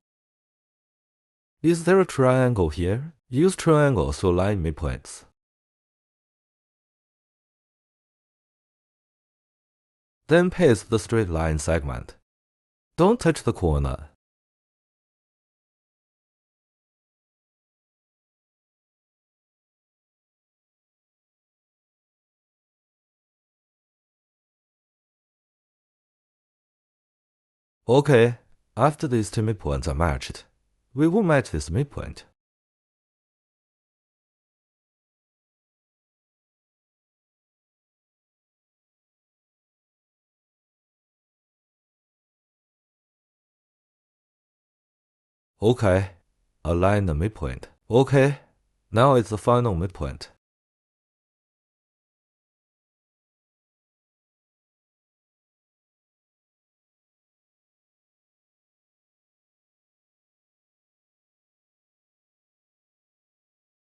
A: Is there a triangle here? Use triangles to align midpoints. Then paste the straight line segment. Don't touch the corner. Okay, after these two midpoints are matched, we will match this midpoint. Okay, align the midpoint. Okay, now it's the final midpoint.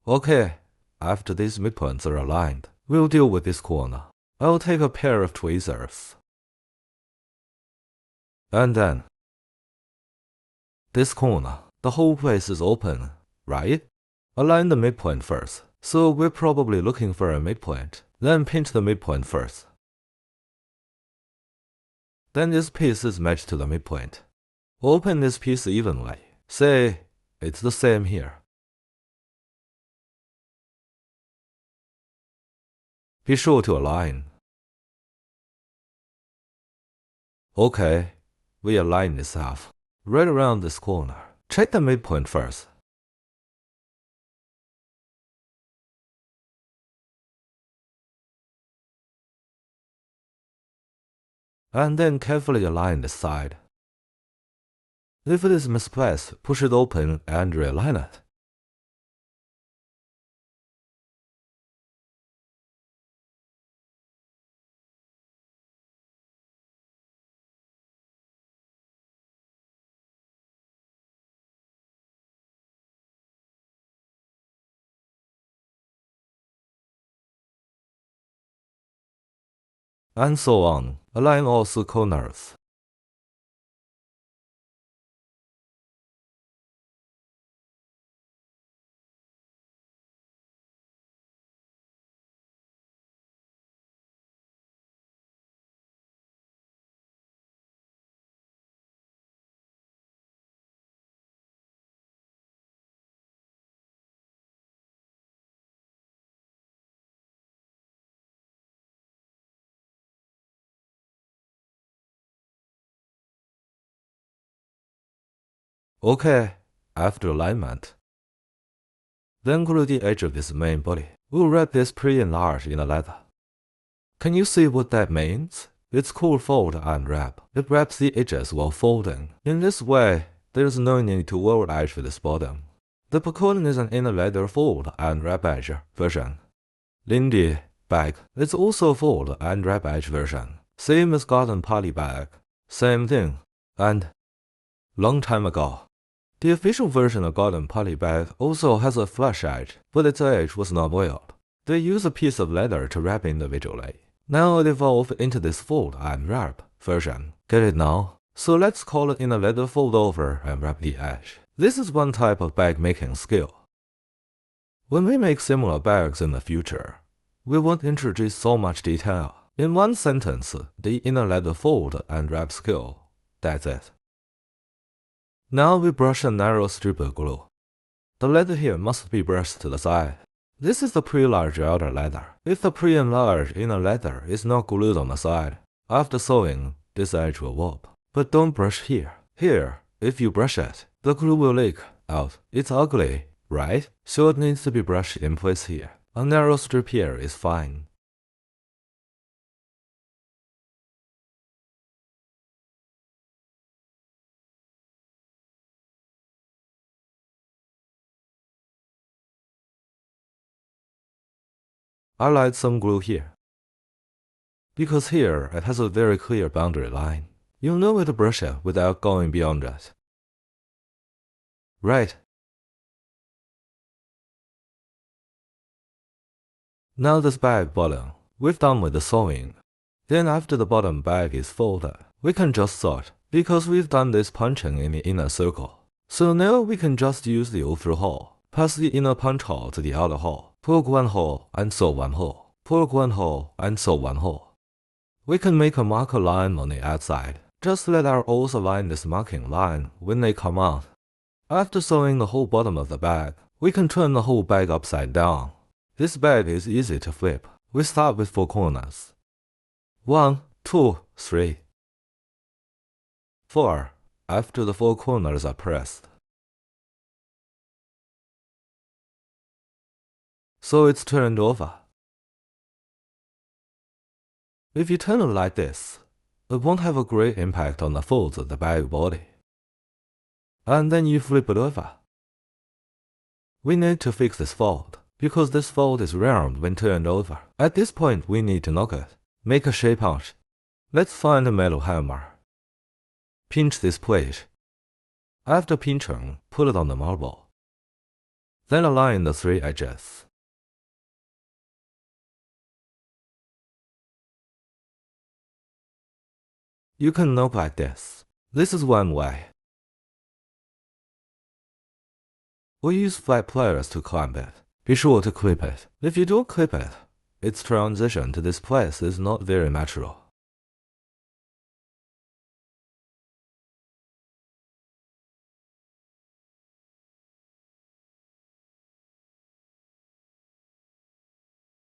A: Okay, after these midpoints are aligned, we'll deal with this corner. I'll take a pair of tweezers. And then, this corner, the whole place is open, right? Align the midpoint first. So we're probably looking for a midpoint. Then pinch the midpoint first. Then this piece is matched to the midpoint. Open this piece evenly. Say, it's the same here. Be sure to align. Okay, we align this half. Right around this corner. Check the midpoint first. And then carefully align this side. If it is misplaced, push it open and realign it. And so on. Align all 4 corners. Okay, after alignment. Then glue the edge of this main body. We'll wrap this pre-enlarged in a leather. Can you see what that means? It's called fold and wrap. It wraps the edges while folding. In this way, there's no need to weld edge for this bottom. The Picotin is an inner leather fold and wrap edge version. Lindy bag. It's also fold and wrap edge version. Same as garden party bag. Same thing. And long time ago, the official version of garden party bag also has a flush edge, but its edge was not welded. They use a piece of leather to wrap individually. Now it evolved into this fold and wrap version. Get it now? So let's call it in a leather fold over and wrap the edge. This is one type of bag making skill. When we make similar bags in the future, we won't introduce so much detail. In one sentence, the inner leather fold and wrap skill. That's it. Now we brush a narrow strip of glue. The leather here must be brushed to the side. This is the pre-enlarged outer leather. If the pre-enlarged inner leather is not glued on the side, after sewing, this edge will warp. But don't brush here. Here, if you brush it, the glue will leak out. It's ugly, right? So it needs to be brushed in place here. A narrow strip here is fine. I lied some glue here, because here it has a very clear boundary line. You'll know where to brush it without going beyond it. Right. Now this bag bottom, we've done with the sewing. Then after the bottom bag is folded, we can just sort, because we've done this punching in the inner circle. So now we can just use the through hole. Pass the inner punch hole to the outer hole. Poke one hole and sew one hole. Poke one hole and sew one hole. We can make a marker line on the outside. Just let our awls align this marking line when they come out. After sewing the whole bottom of the bag, we can turn the whole bag upside down. This bag is easy to flip. We start with 4 corners. 1, 2, 3, 4. After the 4 corners are pressed. So it's turned over. If you turn it like this, it won't have a great impact on the folds of the bag body. And then you flip it over. We need to fix this fold, because this fold is round when turned over. At this point, we need to knock it. Make a shape out. Let's find a metal hammer. Pinch this plate. After pinching, put it on the marble. Then align the 3 edges. You can knock like this. This is one way. We use flat pliers to clamp it. Be sure to clip it. If you don't clip it, its transition to this place is not very natural.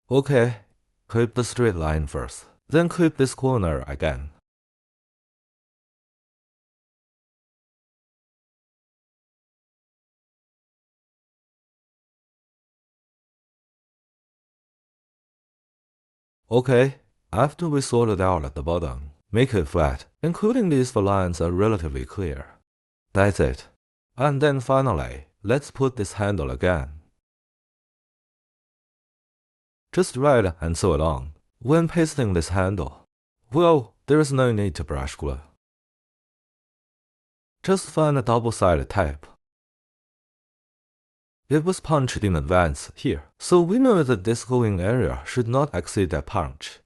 A: Okay, clip the straight line first, then clip this corner again. Okay, after we sort it out at the bottom, make it flat, including these 4 lines are relatively clear. That's it. And then finally, let's put this handle again. Just right and sew it on. When pasting this handle, well, there is no need to brush glue. Just find a double-sided tape. It was punched in advance here, so we know that this gluing area should not exceed that punch.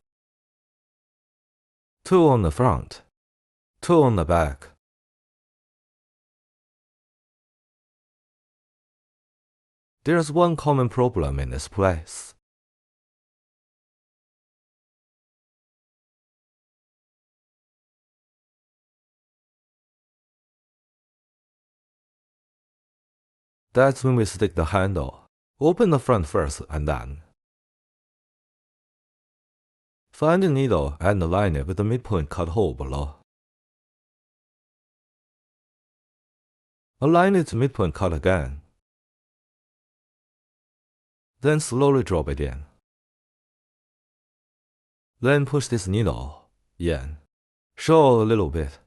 A: 2 on the front, 2 on the back. There's one common problem in this place. That's when we stick the handle. Open the front first and then find the needle and align it with the midpoint cut hole below. Align its midpoint cut again. Then slowly drop it in. Then push this needle in. Show a little bit.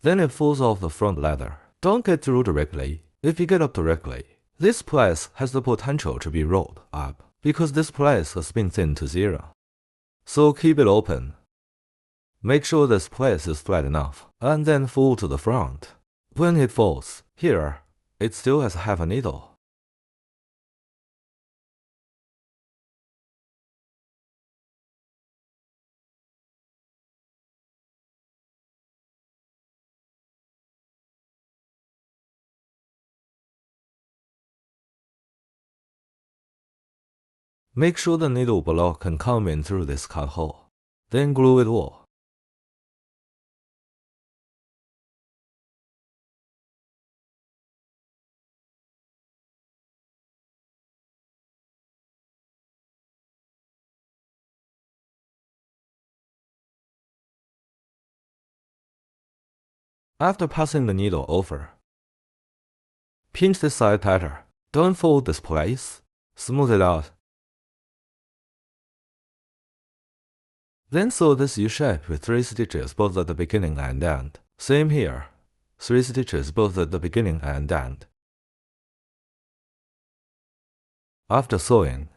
A: Then it falls off the front ladder. Don't get through directly. If you get up directly, this place has the potential to be rolled up because this place has been thinned to 0. So keep it open. Make sure this place is flat enough and then fold to the front. When it falls, here, it still has half a needle. Make sure the needle below can come in through this cut hole. Then glue it all. After passing the needle over, pinch this side tighter. Don't fold this place. Smooth it out. Then sew this U-shape with 3 stitches both at the beginning and end. Same here. 3 stitches both at the beginning and end. After sewing,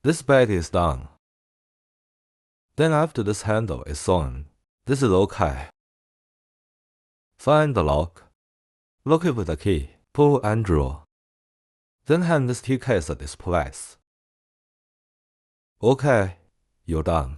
A: this bag is done. Then after this handle is sewn, this is okay. Find the lock. Lock it with a key. Pull and draw. Then hang this tea case at this place. Okay, you're done.